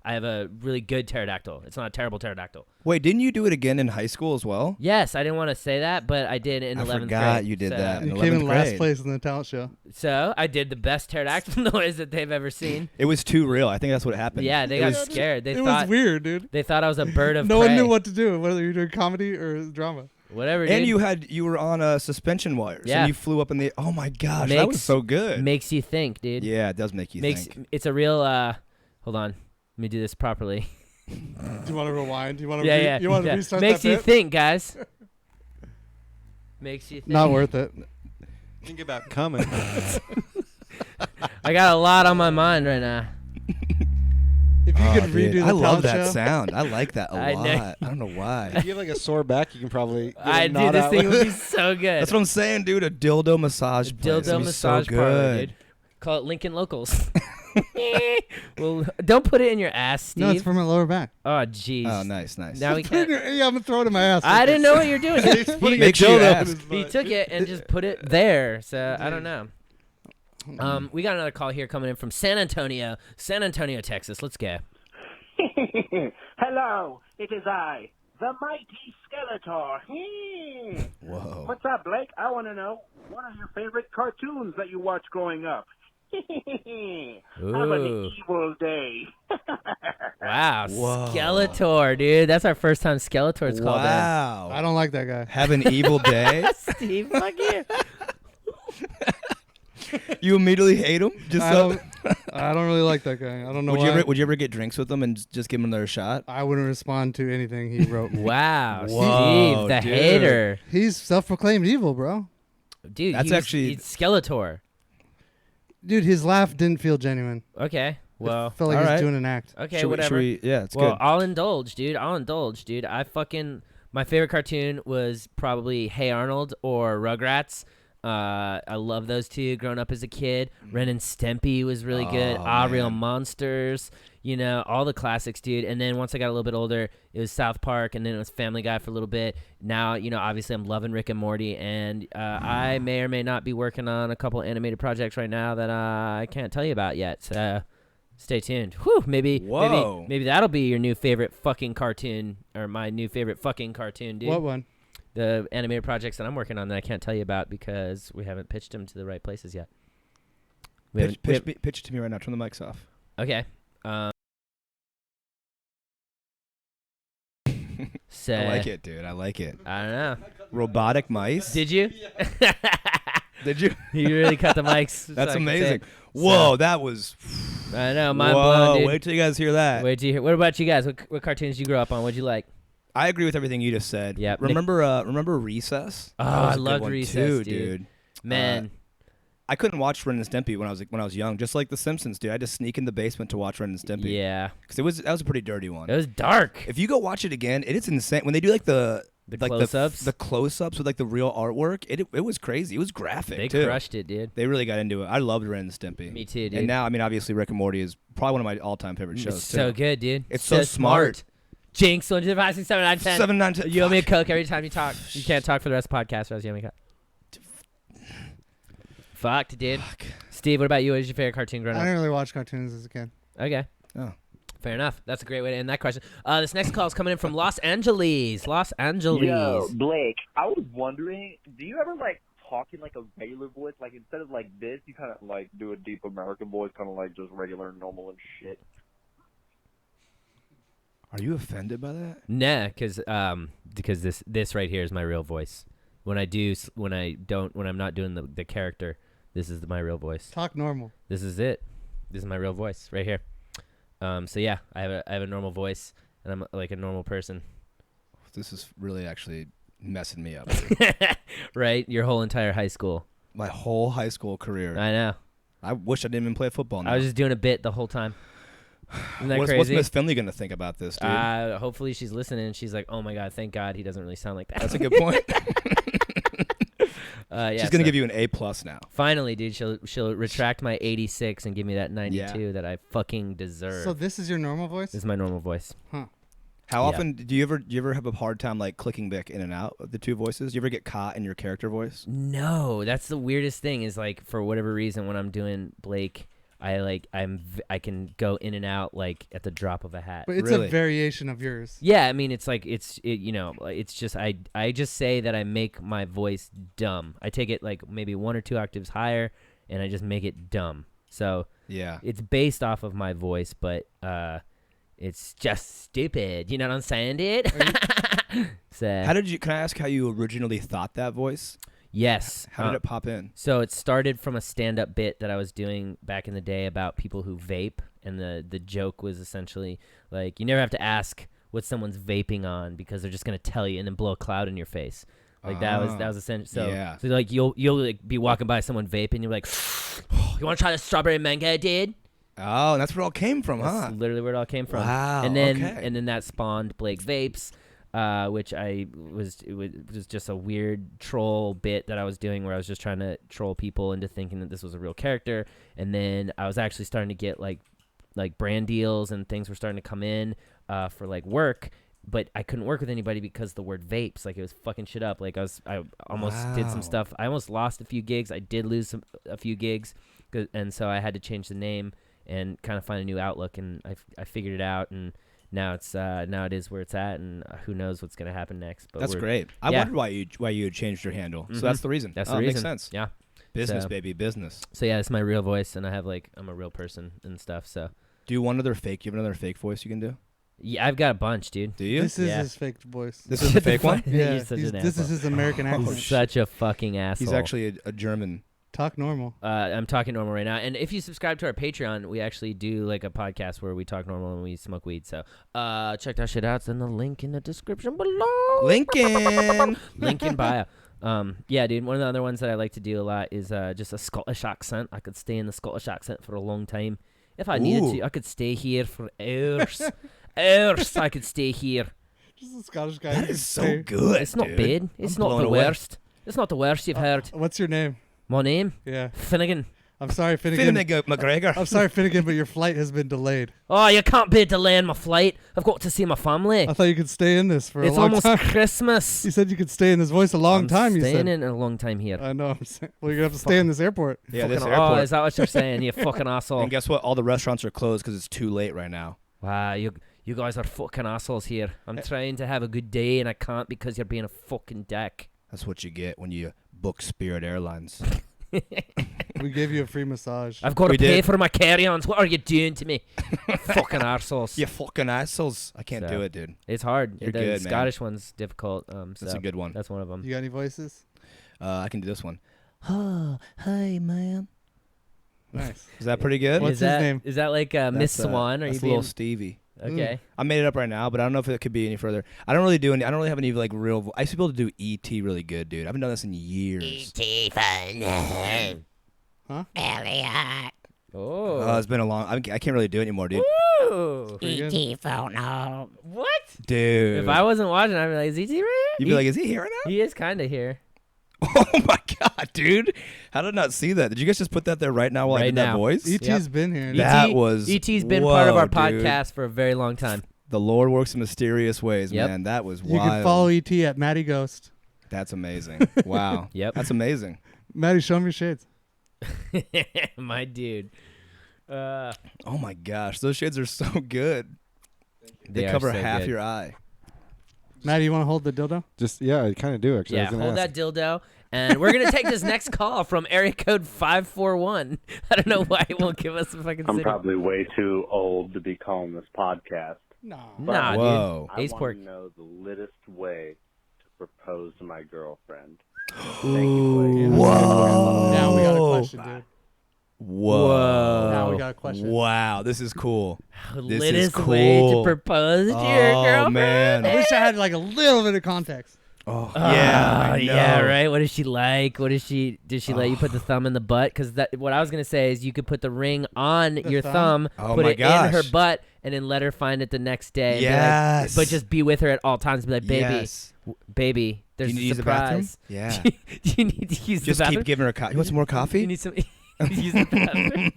I have a really good pterodactyl. It's not a terrible pterodactyl. Wait, didn't you do it again in high school as well? Yes, I didn't want to say that, but I did in 11th grade. I forgot you did So- that. You in came in 11th last grade. place in the talent show. So I did the best pterodactyl noise that they've ever seen. It was too real. I think that's what happened. Yeah, they It got was- scared. They It thought was weird, dude. They thought I was a bird of No prey. one knew what to do, whether you were doing comedy or drama. Whatever, And dude. you were on suspension wires. Yeah. And you flew up in the. Oh my gosh, that was so good. Makes you think, dude. Yeah, it does make you think. It's a real. Hold on, let me do this properly. Do you want to rewind? Do you want to? Yeah. You want to restart Makes that you bit? think, guys. Makes you think. Not worth it. Think about coming. I got a lot on my mind right now. If you Oh, could dude, redo the I love talent that show. sound. I like that a I lot. know. I don't know why. If you have like a sore back, you can probably. Get I a do. knot This out thing with- would be so good. That's what I'm saying, dude. A dildo massage place. Dildo It'd be massage so parlor, good. dude. Call it Lincoln Locals. Well, don't put it in your ass, Steve. No, it's for my lower back. Oh, jeez. Oh, nice, nice. Now we Put it in can't. your- yeah, I'm gonna throw it in my ass. I didn't know what you're doing. He's putting Make a sure you dildo in ask. his He butt. took it and just put it there. So I don't know. We got another call here coming in from San Antonio, Texas. Let's go. Hello, it is I, the mighty Skeletor. Whoa. What's up, Blake? I want to know, what are your favorite cartoons that you watched growing up? Have an Ooh. evil day. Wow, Whoa. Skeletor, dude. That's our first time Skeletor's called in. Wow. I don't like that guy. Have an evil day. Steve, fuck you. You immediately hate him? Just I so- don't, I don't really like that guy. I don't know would why. you ever get drinks with him and just give him another shot? I wouldn't respond to anything he wrote. Wow, Whoa, Steve, the dude. hater. He's self-proclaimed evil, bro. Dude, That's he's Skeletor. Dude, his laugh didn't feel genuine. Okay, well, I felt like all he was right. doing an act. okay, Should we- whatever. yeah, it's Well, good. I'll indulge, dude. My favorite cartoon was probably Hey Arnold or Rugrats. I love those two growing up as a kid. Ren and Stimpy was really good. Oh, Real man. Monsters, you know, all the classics, dude. And then once I got a little bit older, it was South Park, and then it was Family Guy for a little bit. Now, you know, obviously I'm loving Rick and Morty, and I may or may not be working on a couple animated projects right now that I can't tell you about yet. So stay tuned. Whew, Whoa. maybe that'll be your new favorite fucking cartoon, or my new favorite fucking cartoon, dude. What one? The animated projects that I'm working on that I can't tell you about because we haven't pitched them to the right places yet. Pitch it to me right now. Turn the mics off. Okay. So I like it, dude. I like it. I don't know. Robotic mice? Did you? Did you? You really cut the mics. so That's I can say amazing. it. Whoa, So- that was. I know, mind Whoa, blown, dude. wait till you guys hear that. Wait till you hear. What about you guys? What cartoons did you grow up on? What'd you like? I agree with everything you just said. Yep. Remember Recess? Oh, That was I a good loved one Recess, too, dude. Man. I couldn't watch Ren and Stimpy when I was young, just like The Simpsons, dude. I had to sneak in the basement to watch Ren and Stimpy. Yeah. Because that was a pretty dirty one. It was dark. If you go watch it again, it is insane. When they do like the close-ups? the close-ups with like the real artwork, it was crazy. It was graphic. They too. crushed it, dude. They really got into it. I loved Ren and Stimpy. Me too, dude. And now, I mean, obviously, Rick and Morty is probably one of my all-time favorite shows. It's too. so good, dude. It's so smart. Jinx, 1, 2, 3, 5, 6, 7, 8, 10. 7, 9, 10. You owe me a Coke every time you talk. You can't talk for the rest of the podcast, or else you owe me a Coke. Fucked, dude. Steve, what about you? What is your favorite cartoon growing I up? didn't really watch cartoons as a kid. Okay. Oh. Fair enough. That's a great way to end that question. This next call is coming in from Los Angeles. Yo, Blake, I was wondering, do you ever, like, talking like a regular voice? Like instead of like this, you kind of like do a deep American voice, kind of like just regular, normal and shit. Are you offended by that? Nah, because this right here is my real voice. When I'm not doing the character, this is my real voice. Talk normal. This is it. This is my real voice right here. So yeah, I have a normal voice, and I'm like a normal person. This is really actually messing me up. Right? Your whole entire high school. My whole high school career. I know. I wish I didn't even play football now. I was just doing a bit the whole time. Isn't that what's crazy? Miss Finley going to think about this, dude? Hopefully she's listening and she's like, oh my God, thank God he doesn't really sound like that. That's a good point. Yeah, she's going to give you an A+ now. Finally, dude, she'll retract my 86 and give me that 92 that I fucking deserve. So this is your normal voice? This is my normal voice. Huh. How often do you ever have a hard time like clicking back in and out of the two voices? Do you ever get caught in your character voice? No, that's the weirdest thing is like for whatever reason when I'm doing Blake, I can go in and out like at the drop of a hat. But it's a variation of yours. Yeah, I mean it's like it's just I just say that I make my voice dumb. I take it like maybe 1 or 2 octaves higher and I just make it dumb. So yeah, it's based off of my voice, but it's just stupid. You know what I'm saying, dude? So can I ask how you originally thought that voice? Yes. How did it pop in? So it started from a stand-up bit that I was doing back in the day about people who vape, and the joke was essentially like you never have to ask what someone's vaping on because they're just gonna tell you and then blow a cloud in your face. Like that was essentially so like you'll like be walking by someone vaping, you're like, you want to try the strawberry mango, dude? Oh, and that's where it all came from, huh? That's literally where it all came from. Wow. And then okay. and then that spawned Blake Vapes. Which it was just a weird troll bit that I was doing where I was just trying to troll people into thinking that this was a real character. And then I was actually starting to get like brand deals and things were starting to come in for like work, but I couldn't work with anybody because the word vapes, like it was fucking shit up. Like I almost did some stuff. I almost lost a few gigs. I did lose a few gigs, and so I had to change the name and kind of find a new outlook. And I figured it out, and now it is where it's at, and who knows what's gonna happen next. But that's great. I wondered why you had changed your handle. So that's the reason. That's the reason. Makes sense. Yeah. Business, baby, business. So yeah, it's my real voice, and I have I'm a real person and stuff. So do you want another fake? Do you have another fake voice you can do? Yeah, I've got a bunch, dude. Do you? This is his fake voice. This is the fake one? Yeah, this is his American accent. He's such a fucking asshole. He's actually a German. Talk normal. I'm talking normal right now. And if you subscribe to our Patreon, we actually do like a podcast where we talk normal and we smoke weed. So check that shit out. It's in the link in the description below. Lincoln. Link in bio. Yeah, dude. One of the other ones that I like to do a lot is just a Scottish accent. I could stay in the Scottish accent for a long time. If I needed to, I could stay here for hours. Hours I could stay here. Just a Scottish guy. That is so good. It's not bad. It's not the worst. It's not the worst you've heard. What's your name? My name? Yeah. Finnegan. I'm sorry, Finnegan. McGregor. I'm sorry, Finnegan, but your flight has been delayed. Oh, you can't be delaying my flight. I've got to see my family. I thought you could stay in this for a It's long almost time. Christmas. You said you could stay in this voice a long time. You said. Staying in a long time here. I know. I'm saying. Well, you're gonna have to stay in this airport. Yeah, this Fucking- airport. Oh, is that what you're saying? You fucking asshole. And guess what? All the restaurants are closed because it's too late right now. Wow, you guys are fucking assholes here. I'm trying to have a good day and I can't because you're being a fucking dick. That's what you get when you book Spirit Airlines. We gave you a free massage. I've got to pay for my carry-ons. What are you doing to me? Fucking arseholes. You fucking assholes. I can't do it, dude. It's hard. You're the good, Scottish one's difficult. That's a good one. That's one of them. You got any voices? I can do this one. Oh, hey, man. Nice. Is that pretty good? What's his name? Is that like Miss Swan? Or that's you being little Stevie. Okay. I made it up right now, but I don't know if it could be any further. I don't really have any like real. I used to be able to do E.T. really good, dude. I haven't done this in years. E.T. fun. Huh? Elliot. Oh. It's been a long. I can't really do it anymore, dude. Woo. E.T. phone home. What? Dude. If I wasn't watching, I'd be like, is E.T. right here? You'd be like, is he here right now? He is kind of here. Oh my god, dude! How did I not see that? Did you guys just put that there right now while I did that voice? E.T.'s been here. That was E.T.'s been part of our dude. podcast for a very long time. The Lord works in mysterious ways, man. That was You wild. can follow E.T. at Matty Ghost. That's amazing. Wow. Yep. That's amazing. Matty, show me your shades. My dude. Oh my gosh, those shades are so good. They They are cover so half good. your eye. Maddie, you want to hold the dildo? Just I kind of do actually. I Yeah, was gonna hold ask. that dildo. And we're going to take this next call from area code 541. I don't know why it won't give us a fucking I'm city. probably way too old to be calling this podcast. No. Nah, Whoa. dude. I Ace want pork. to know the littest way to propose to my girlfriend. Thank you, Blake. Whoa. Now we got a question, dude. Whoa. Now we got a question. Wow, this is cool. This is Littest cool. way to propose to your girlfriend. Man. I wish I had like a little bit of context. Oh, yeah. I yeah, know. right. What is she like? What is she? Did she let you put the thumb in the butt? Because what I was gonna say is you could put the ring on your thumb, Oh put my it in her gosh. butt, and then let her find it the next day. and be Yes. like, but just be with her at all times. Be like, baby, Yes. baby. There's Do you need a to use the bathroom? surprise. Yeah. Do you need to use Just the bathroom? keep giving her coffee. You want some more coffee? You need some. Use the bathroom.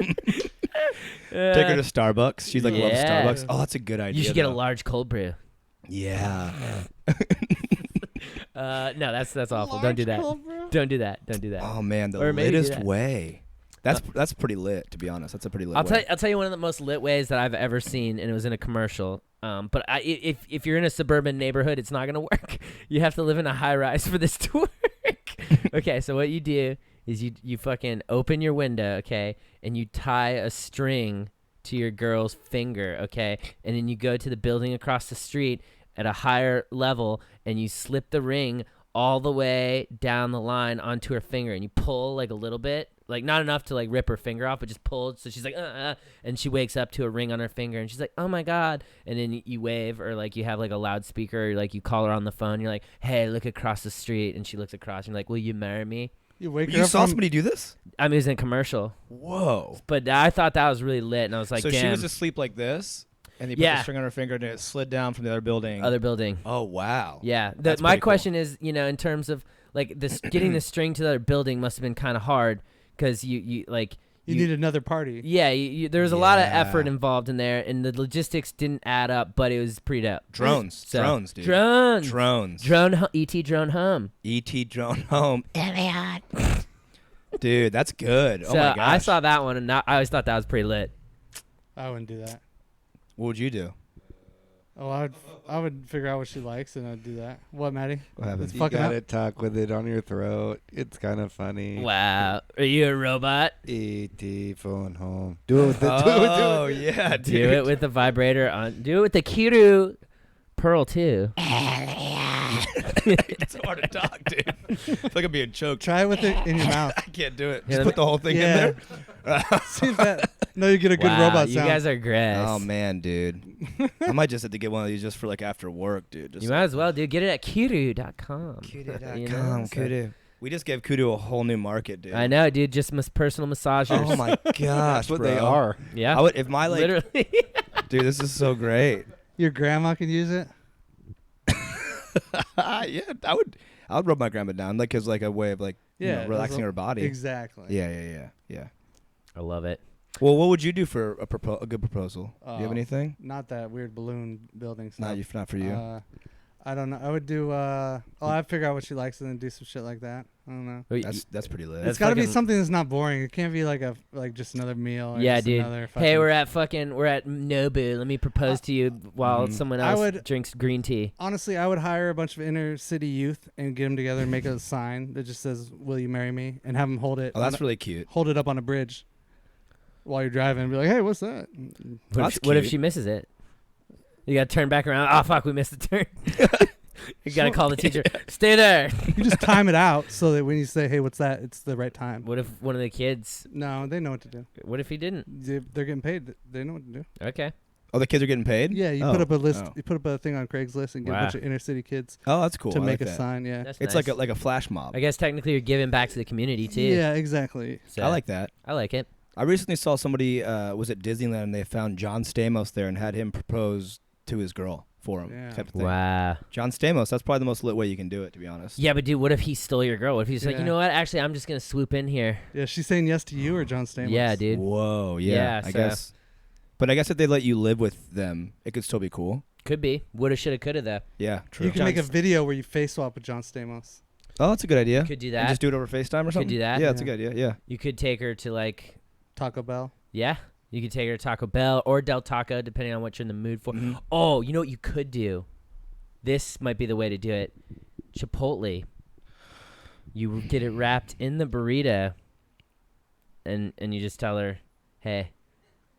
Take her to Starbucks. She's like, loves yeah. Starbucks. Oh, that's a good idea. You should get a though. large cold brew. Yeah. No, that's awful. Don't do that. Don't do that. Don't do that. Oh man, the Or maybe do littest that. way. That's pretty lit, to be honest. That's a pretty lit I'll way. tell you one of the most lit ways that I've ever seen, and it was in a commercial. But if you're in a suburban neighborhood, it's not gonna work. You have to live in a high rise for this to work. Okay, so what you do is you fucking open your window, okay, and you tie a string to your girl's finger, okay, and then you go to the building across the street at a higher level, and you slip the ring all the way down the line onto her finger, and you pull like a little bit, like not enough to like rip her finger off, but just pull. So she's like, and she wakes up to a ring on her finger, and she's like, oh my god. And then you wave, or like you have like a loudspeaker, or like you call her on the phone. You're like, hey, look across the street, and she looks across. And you're like, will you marry me? You wake her You up saw from- somebody do this? I mean, it was in a commercial, Whoa. but I thought that was really lit, and I was like, So damn. she was asleep like this, and they put Yeah. the string on her finger, and it slid down from the other building. Other building. Oh wow. Yeah. That's My pretty cool. question is, in terms of like this, getting the string to the other building must have been kind of hard because you need another party. Yeah, there was a lot of Yeah. effort involved in there, and the logistics didn't add up, but it was pretty dope. Drones. So- Drones, dude. Drones. Drones. ET drone home. ET drone home. Dude, that's good. So Oh my gosh. I saw that one, and I always thought that was pretty lit. I wouldn't do that. What would you do? Oh, I would figure out what she likes and I'd do that. What, Maddie? What happens? It's You fucking gotta up. talk with it on your throat. It's kind of funny. Wow. Are you a robot? E.T. phone home. Do it with the Oh yeah, dude. Do it with the vibrator on. Do it with the KIIROO Pearl too. It's so hard to talk, dude. I feel like I'm being choked. Try it with it in your mouth. I can't do it. Yeah, Just let put the whole thing Yeah. in there. See if that. No, you get a good Wow, robot you sound. guys are great. Oh man, dude. I might just have to get one of these just for like after work, dude. Just You might as well, dude. Get it at KIIROO.com. Kudu. We just gave Kudu a whole new market, dude. I know, dude. Just personal massagers. Oh my gosh, That's what they bro. are. Yeah. I would, if my like, Literally. dude, this is so great. Your grandma can use it. Yeah, I would rub my grandma down like as like a way of like relaxing her body. Exactly. Yeah. I love it. Well, what would you do for a good proposal? Do you have Oh, anything? Not that weird balloon building stuff. Not for you. I don't know. I would do. I'd figure out what she likes and then do some shit like that. I don't know. Wait, That's pretty lit. It's got to be something that's not boring. It can't be like just another meal. Or Yeah, just dude. Another Hey, fucking- we're at Nobu. Let me propose to you while someone I else would- drinks green tea. Honestly, I would hire a bunch of inner city youth and get them together and make a sign that just says "Will you marry me?" and have them hold it. Oh, that's really cute. Hold it up on a bridge while you're driving and be like, "Hey, what's that?" What if she misses it? You gotta turn back around. Oh fuck, we missed the turn. You gotta call the teacher. Stay there. You just time it out so that when you say, "Hey, what's that?" it's the right time. What if one of the kids? No, they know what to do. What if he didn't? They're getting paid. They know what to do. Okay. Oh, the kids are getting paid? Yeah, you Oh. put up a list. Oh. You put up a thing on Craigslist and get a bunch of inner city kids. Oh, that's cool. To I make like a that. sign. Yeah, That's It's nice. like a flash mob. I guess technically you're giving back to the community too. Yeah, exactly. So, I like that. I like it. I recently saw somebody was at Disneyland and they found John Stamos there and had him propose to his girl for him. Yeah. Type of thing. Wow. John Stamos, that's probably the most lit way you can do it, to be honest. Yeah, but dude, what if he stole your girl? What if he's like, Yeah. you know what? Actually, I'm just gonna swoop in here. Yeah, she's saying yes to you or John Stamos. Yeah, dude. Whoa, yeah. Yeah, I so- guess. But I guess if they let you live with them, it could still be cool. Could be. Woulda, shoulda, coulda, though. Yeah, true. You can make a video where you face swap with John Stamos. Oh, that's a good idea. Could do And that. just do it over FaceTime or something? Could do that. Yeah, that's a good idea. Yeah. You could take her to like, Taco Bell. yeah. You could take her to Taco Bell or Del Taco, depending on what you're in the mood for. Mhm. Oh, you know what you could do? this might be the way to do it. Chipotle. You get it wrapped in the burrito, and you just tell her, "Hey,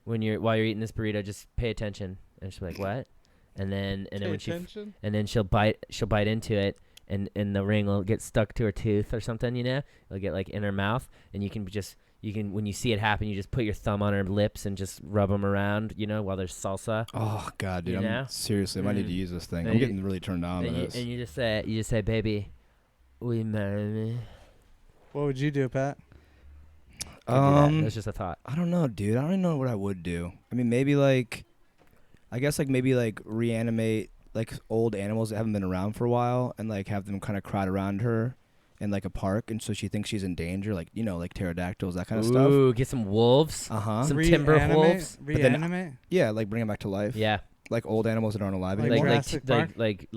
while you're eating this burrito, just pay attention." And she'll be like, "What?" And then she'll bite into it, and the ring will get stuck to her tooth or something. It'll get like in her mouth, and you can when you see it happen, you just put your thumb on her lips and just rub them around, while there's salsa. Oh God, dude! Seriously, I might need to use this thing. I'm getting really turned on by this. And you just say, "Baby, will you marry me?" What would you do, Pat? That's just a thought. I don't know, dude. I don't even know what I would do. I mean, maybe reanimate like old animals that haven't been around for a while, and like have them kind of crowd around her in like a park, and so she thinks she's in danger, like like pterodactyls, that kind of stuff. Ooh, get some wolves. Some timber wolves. Reanimate. Yeah, like bring them back to life. Yeah. Like old animals that aren't alive anymore. Like raptors. Exactly.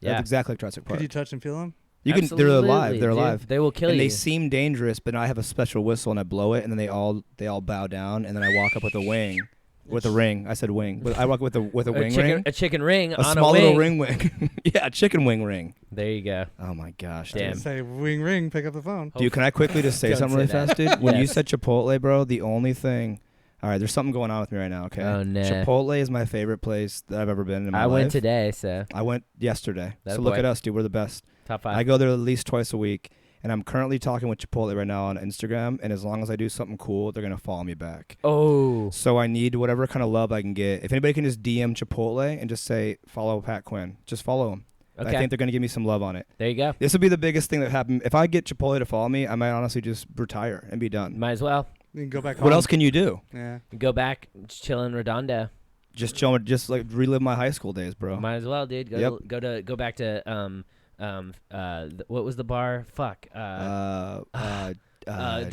That's exactly like Jurassic Park. Could you touch and feel them? You can. They're alive. They're alive. They will kill you. And they seem dangerous, but I have a special whistle and I blow it, and then they all bow down, and then I walk up with a wing. With a ring. I said wing. But I walk with a wing ring. A chicken ring a on small a wing. little ring wing. Yeah, a chicken wing ring. There you go. Oh my gosh. Damn. Dude. Say wing ring, pick up the phone. Dude, can I quickly just say something really fast, dude? When you said Chipotle, bro, the only thing... All right, there's something going on with me right now, okay? Oh, no. Chipotle is my favorite place that I've ever been in my life. I went today, so... I went yesterday. So look at us, dude. We're the best. Top 5. I go there at least twice a week. And I'm currently talking with Chipotle right now on Instagram, and as long as I do something cool, they're going to follow me back. Oh. So I need whatever kind of love I can get. If anybody can just DM Chipotle and just say, follow Pat Quinn, just follow him. Okay. I think they're going to give me some love on it. There you go. This will be the biggest thing that happened. If I get Chipotle to follow me, I might honestly just retire and be done. Might as well. You can go back home. What else can you do? Yeah. Go back, chill in Redondo. Just like relive my high school days, bro. Might as well, dude. Go back to what was the bar? Fuck. The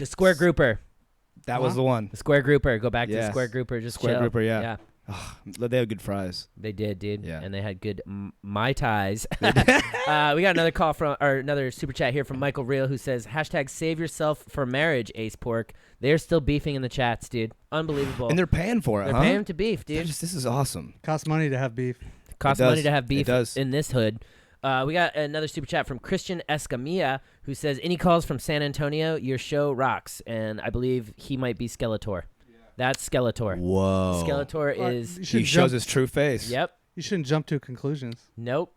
Square Grouper. That was the one. The Square Grouper. Go back to the Square Grouper. Just Square chill. Grouper, yeah. They had good fries. They did, dude. Yeah. And they had good Mai Tais. We got another call another super chat here from Michael Real, who says, #save yourself for marriage, Ace Pork. They're still beefing in the chats, dude. Unbelievable. And they're paying for it, They're paying to beef, dude. This is awesome. Costs money to have beef. Costs money to have beef in this hood. We got another super chat from Christian Escamilla, who says, any calls from San Antonio? Your show rocks. And I believe he might be Skeletor. Yeah. That's Skeletor. Whoa. Skeletor is... He shows his true face. Yep. You shouldn't jump to conclusions. Nope,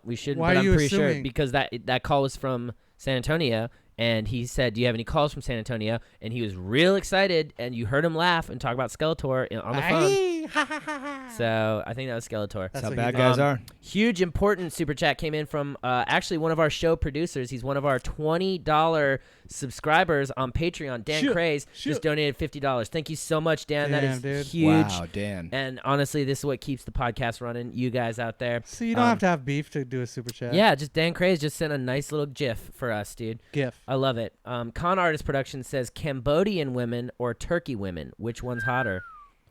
we shouldn't. Why but are I'm you pretty assuming? sure because that call was from San Antonio, and he said, do you have any calls from San Antonio? And he was real excited, and you heard him laugh and talk about Skeletor on the phone. So I think that was Skeletor. That's how bad guys are. Huge important super chat came in from actually one of our show producers. He's one of our $20 subscribers on Patreon. Dan Craze just donated $50. Thank you so much, Dan. That is huge. Wow, Dan. And honestly, this is what keeps the podcast running. You guys out there. So you don't have to have beef to do a super chat. Yeah, just Dan Craze just sent a nice little GIF for us, dude. GIF. I love it. Con Artist Production says Cambodian women or Turkey women. Which one's hotter?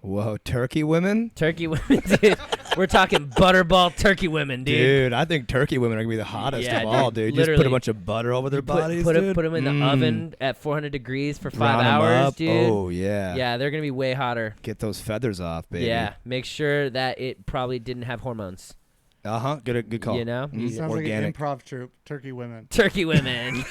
Whoa, turkey women? Turkey women, dude. We're talking butterball turkey women, dude. Dude, I think turkey women are going to be the hottest of all, dude. Just put a bunch of butter over their bodies, dude. Put them in the oven at 400 degrees for 5 Brown 'em hours, up. dude. Oh, yeah. Yeah, they're going to be way hotter. Get those feathers off, baby. Yeah, make sure that it probably didn't have hormones. Uh-huh. Good call. You know? Sounds Organic. like an improv troupe. Turkey women. Turkey women.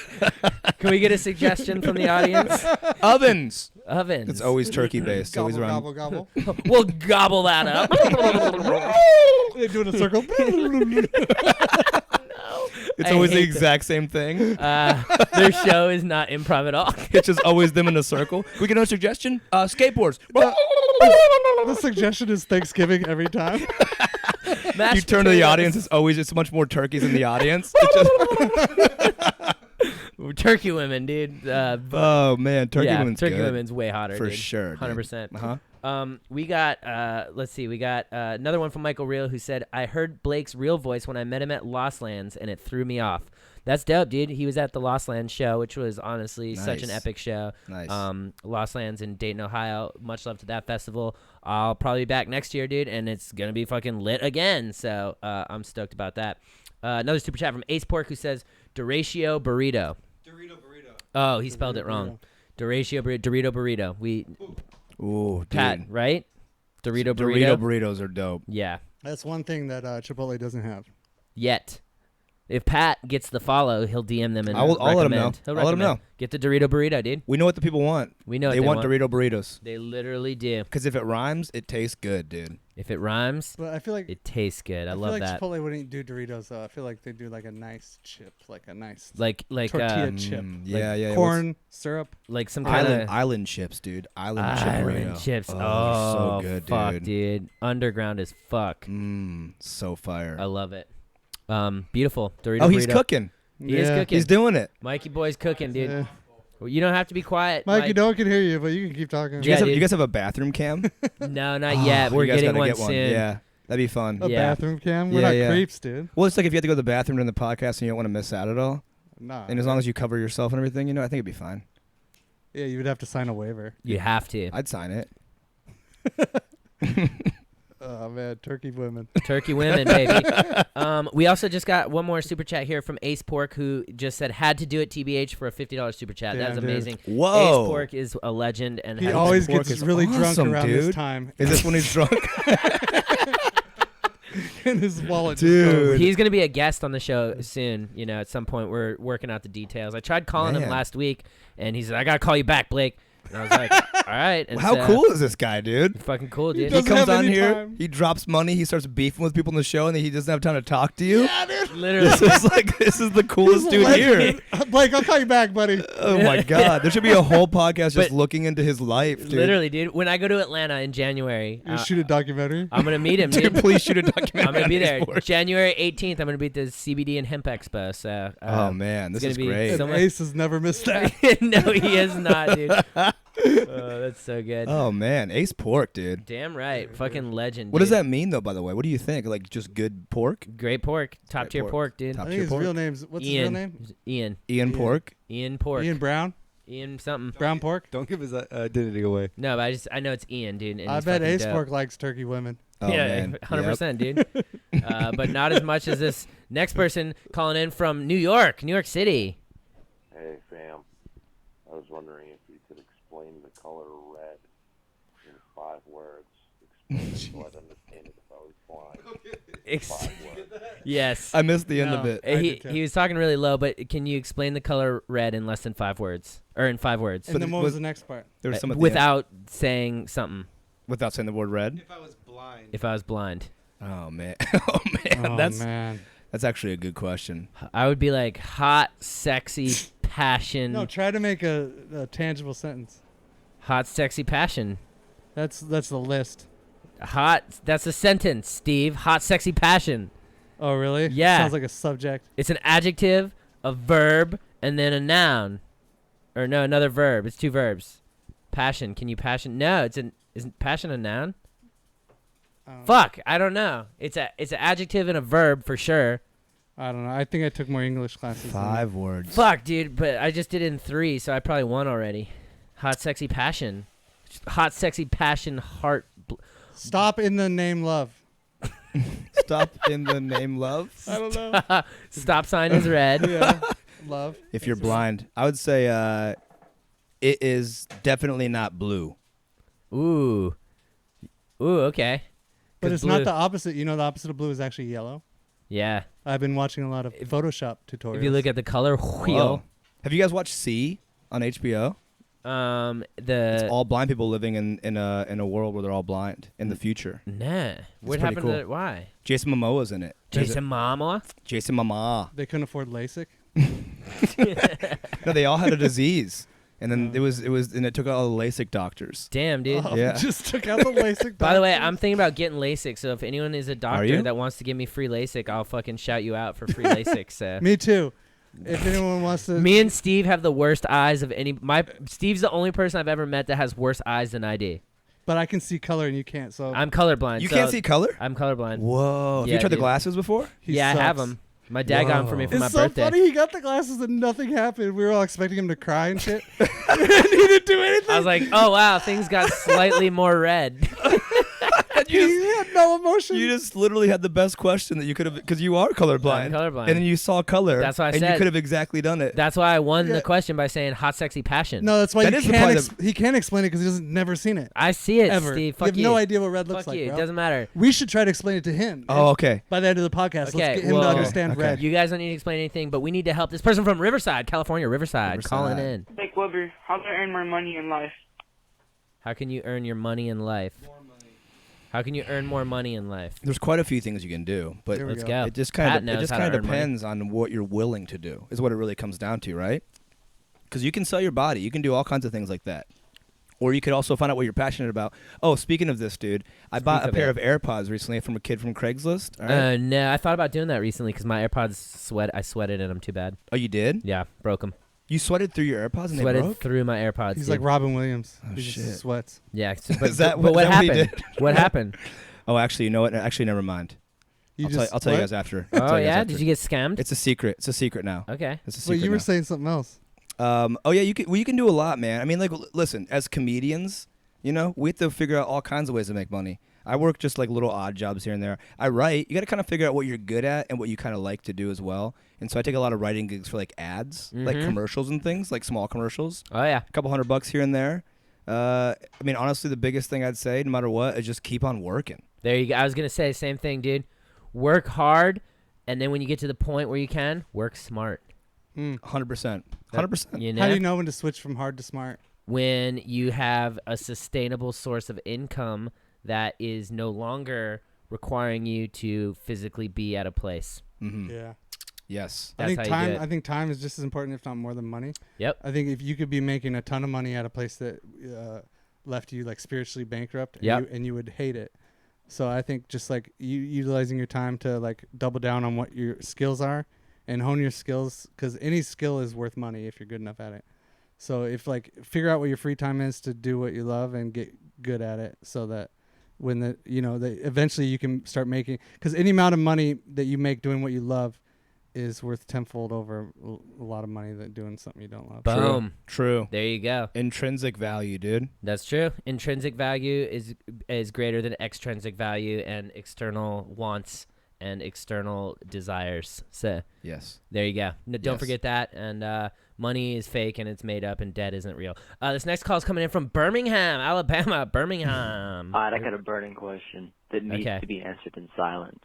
Can we get a suggestion from the audience? Ovens. Ovens. It's always turkey-based. Gobble, Always around. gobble, gobble. We'll gobble that up. They do it in a circle. It's always the exact same thing. Their show is not improv at all. It's just always them in a circle. Can we get another suggestion? Skateboards. The suggestion is Thanksgiving every time. You turn to the audience, it's much more turkeys in the audience. Turkey women, dude. Oh man, turkey women's Turkey good. women's way hotter For dude. sure, 100%. Uh-huh. We got let's see, we got another one from Michael Real, who said, I heard Blake's real voice when I met him at Lost Lands and it threw me off. That's dope, dude. He was at the Lost Lands show, which was honestly such an epic show. Nice. Lost Lands in Dayton, Ohio. Much love to that festival. I'll probably be back next year, dude, and it's gonna be fucking lit again. So I'm stoked about that. Another super chat from Ace Pork, who says Doratio Burrito. Dorito burrito. Oh, he spelled it wrong. Doratio Dorito Burrito. Ooh, dude. Pat, right? Dorito burrito. Dorito burritos are dope. Yeah. That's one thing that Chipotle doesn't have. Yet. If Pat gets the follow, he'll DM them and I'll let him know. recommend. He'll I'll let him recommend. know. Get the Dorito burrito, dude. We know what the people want. We know they what want Dorito burritos. They literally do. Because if it rhymes, it tastes good, dude. If it rhymes, But I feel like it tastes good. I love feel like that. Chipotle wouldn't do Doritos though. I feel like they do like a nice chip, like a nice Like tortilla chip. Yeah. Corn syrup. Like some kind of island chips, dude. Island chip burrito. chips. Oh, so good, fuck, dude. dude. Underground as fuck. So fire. I love it. Beautiful Dorito Oh, he's burrito. cooking. He is cooking. He's doing it. Mikey boy's cooking, dude. Yeah. Well, you don't have to be quiet, Mikey, no one can hear you, but you can keep talking. Do you guys have a bathroom cam? No, not yet. We're You guys getting gotta one get soon. Yeah, that'd be fun. A bathroom cam? We're not creeps, dude. Well, it's like if you have to go to the bathroom during the podcast and you don't want to miss out at all. Nah. And as long as you cover yourself and everything, I think it'd be fine. Yeah, you would have to sign a waiver. You have to. I'd sign it. Oh man, turkey women. Turkey women, baby. We also just got one more super chat here from Ace Pork, who just said had to do it TBH for a $50 super chat. Damn, That is dude. amazing. Whoa. Ace Pork is a legend, and He has- always Pork gets is really drunk awesome, around dude. this time. Is this when he's drunk? In his wallet. Dude. He's going to be a guest on the show soon. At some point, we're working out the details. I tried calling him Man. last week, and he said, "I got to call you back, Blake." And I was like, "All right." And How so- cool is this guy, dude? Fucking cool, dude. He doesn't comes have on any here, time. he drops money, he starts beefing with people in the show, and then he doesn't have time to talk to you. Yeah, dude. Literally. This is the coolest dude here. Blake, I'll call you back, buddy. Oh my god, there should be a whole podcast just But- looking into his life, dude. Literally, dude. When I go to Atlanta in January, You shoot a documentary. I'm going to meet him, Dude, dude. please shoot a documentary. I'm going to be on there. Ace Pork. January 18th, I'm going to be at the CBD and Hemp Expo. So, Oh man, this gonna is be great. so And much- Ace has never missed that. No, he is not, dude. That's so good. Oh man, Ace Pork, dude. Damn right. Fucking legend. What does dude. that mean though? By the way, what do you think? Like just good pork? Great pork. Top Great tier pork. pork, dude. Top I tier think his pork. real name's what's his real name? Ian. Ian Pork. Ian Pork. Ian Brown. Ian something. Brown pork. Don't give his identity away. No, but I know it's Ian, dude. And I he's bet fucking Ace dope. Pork likes turkey women. Oh, yeah, man. 100%, dude. But not as much as this next person calling in from New York City. Hey, fam. I was wondering if you could explain the color red in 5 words. Explain it so I'd understand it if I was blind. 5 words. Yes. I missed the end of it. He was talking really low, but can you explain the color red in less than 5 words? Or in 5 words? And then what was the next part? There was some at the without saying something. Without saying the word red? If I was blind. If I was blind. Oh man. Oh man. Oh, man. That's actually a good question. I would be like hot, sexy, passion. No, try to make a tangible sentence. Hot, sexy, passion. That's the list. Hot. That's a sentence, Steve. Hot, sexy, passion. Oh, really? Yeah. Sounds like a subject. It's an adjective, a verb, and then a noun. Or no, another verb. It's 2 verbs. Passion. Can you passion? No, isn't passion a noun? Fuck, I don't know. It's an adjective and a verb for sure. I don't know. I think I took more English classes. 5 words. Fuck, dude, but I just did it in 3, so I probably won already. Hot, sexy, passion. Hot, sexy, passion, heart. Stop in the name love. Stop in the name love. I don't know. Stop sign is red. Yeah. Love. If you're blind, I would say it is definitely not blue. Ooh, okay. But 'Cause it's not blue- the opposite. You know, the opposite of blue is actually yellow. Yeah. I've been watching a lot of Photoshop tutorials. If you look at the color wheel. Whoa. Have you guys watched C on HBO? It's all blind people living in a world where they're all blind in the future. Nah. What pretty happened cool. to it? Why? Jason Momoa's in it. Jason Momoa? Jason Momoa. They couldn't afford LASIK. No, they all had a disease, and then it took out all the LASIK doctors. Damn, dude. Oh, Yeah. just took out the LASIK. By the way, doctors. I'm thinking about getting LASIK, so if anyone is a you? doctor that wants to give me free LASIK, I'll fucking shout you out for free LASIK. So. Me too. If anyone wants to. Me and Steve have the worst eyes of any. Steve's the only person I've ever met that has worse eyes than I do. But I can see color and you can't. So I'm colorblind. You so can't see color? I'm colorblind. Whoa. Have Yeah, you tried the dude. glasses before? he Yeah, I have sucks. them. My dad got them for me for It's my so birthday. funny. He got the glasses and nothing happened. We were all expecting him to cry and shit. And he didn't do anything. I was like, oh wow, things got slightly more red. He had no emotion. You just literally had the best question that you could have, because you are colorblind. I'm colorblind. And then you saw color. That's why I and said. you could have exactly done it. That's why I won the question by saying hot, sexy passion. No, that's why That you is the can't part he can't explain it because he doesn't never seen it. I see it, ever. Steve. You Fuck have you. no idea what red looks Fuck like, you. bro. It doesn't matter. We should try to explain it to him. Oh, okay. By the end of the podcast, Okay, let's get him well, to understand red. You guys don't need to explain anything, but we need to help this person from Riverside, California. Riverside. Calling in. Nick Weber, how do I earn more money in life? How can you earn your money in life? How can you earn more money in life? There's quite a few things you can do, but Let's go. it just Pat kind knows of how to earn money. depends on what you're willing to do. Is what it really comes down to, right? Because you can sell your body, you can do all kinds of things like that, or you could also find out what you're passionate about. Oh, speaking of this, dude, I bought a pair of AirPods recently from a kid from Craigslist. All right? No, I thought about doing that recently because my AirPods I sweated in them too bad. Oh, you did? Yeah, broke them. You sweated through your AirPods and they Sweated broke? through my AirPods. He's dude. like Robin Williams. Oh, he shit. just sweats. Yeah, but, Is that but what is that happened? What, he did? What happened? Oh, actually, you know what? Actually, never mind. I'll tell you guys after. Oh yeah, did you get scammed? It's a secret. It's a secret now. Okay. It's a secret. Wait, you were now. saying something else. Oh yeah, you can do a lot, man. I mean, like, listen, as comedians, you know, we have to figure out all kinds of ways to make money. I work just like little odd jobs here and there. I write. You got to kind of figure out what you're good at and what you kind of like to do as well. And so I take a lot of writing gigs for like ads, like commercials and things, like small commercials. Oh yeah, a couple $100 here and there. I mean, honestly, the biggest thing I'd say, no matter what, is just keep on working. There you go. I was gonna say the same thing, dude. Work hard, and then when you get to the point where you can, work smart. 100%. 100%. You know? How do you know when to switch from hard to smart? When you have a sustainable source of income that is no longer requiring you to physically be at a place. Mm-hmm. Yeah. Yes. That's how you do it. I think time is just as important, if not more, than money. Yep. I think if you could be making a ton of money at a place that left you like spiritually bankrupt, and you would hate it. So I think just like you utilizing your time to like double down on what your skills are and hone your skills, because any skill is worth money if you're good enough at it. So if like figure out what your free time is to do what you love and get good at it, so that when eventually you can start making, because any amount of money that you make doing what you love is worth tenfold over a lot of money that doing something you don't love. Boom. True. There you go. Intrinsic value, dude. That's true. Intrinsic value is greater than extrinsic value and external wants and external desires. So yes, there you go. No, don't forget that. And money is fake and it's made up, and debt isn't real. This next call is coming in from Birmingham, Alabama. Birmingham. All right, I got a burning question that needs to be answered in silence.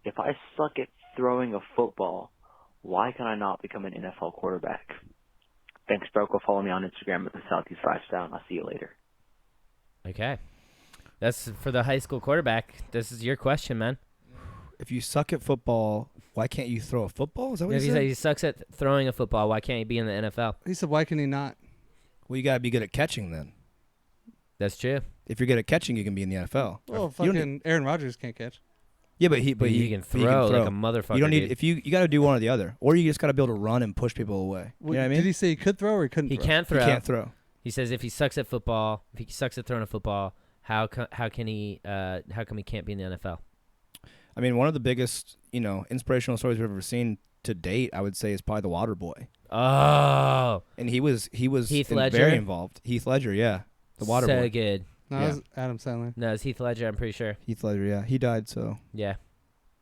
If I suck at throwing a football, why can I not become an NFL quarterback? Thanks, bro. Go follow me on Instagram at the Southeast Lifestyle. I'll see you later. Okay. That's for the high school quarterback. This is your question, man. If you suck at football, why can't you throw a football? Is that what If he he said? said he sucks at throwing a football, why can't he be in the NFL? He said, why can he not? Well, you got to be good at catching then. That's true. If you're good at catching, you can be in the NFL. Well, fucking Aaron Rodgers can't catch. Yeah, but he can throw like a motherfucker. You don't need dude. if you got to do one or the other, or you just got to be able to run and push people away. You know what I mean? Did he say he could throw or he couldn't? He throw? can't throw. He can't throw. He says if he sucks at football, if he sucks at throwing a football, how come he can't be in the NFL? I mean, one of the biggest, inspirational stories we've ever seen to date, I would say, is probably the Water Boy. Oh, and he was Heath Ledger? very involved. Heath Ledger, yeah, the Water Boy. So good. No, it was Adam Sandler. No, it's Heath Ledger. I'm pretty sure. Heath Ledger, yeah, he died. So yeah, I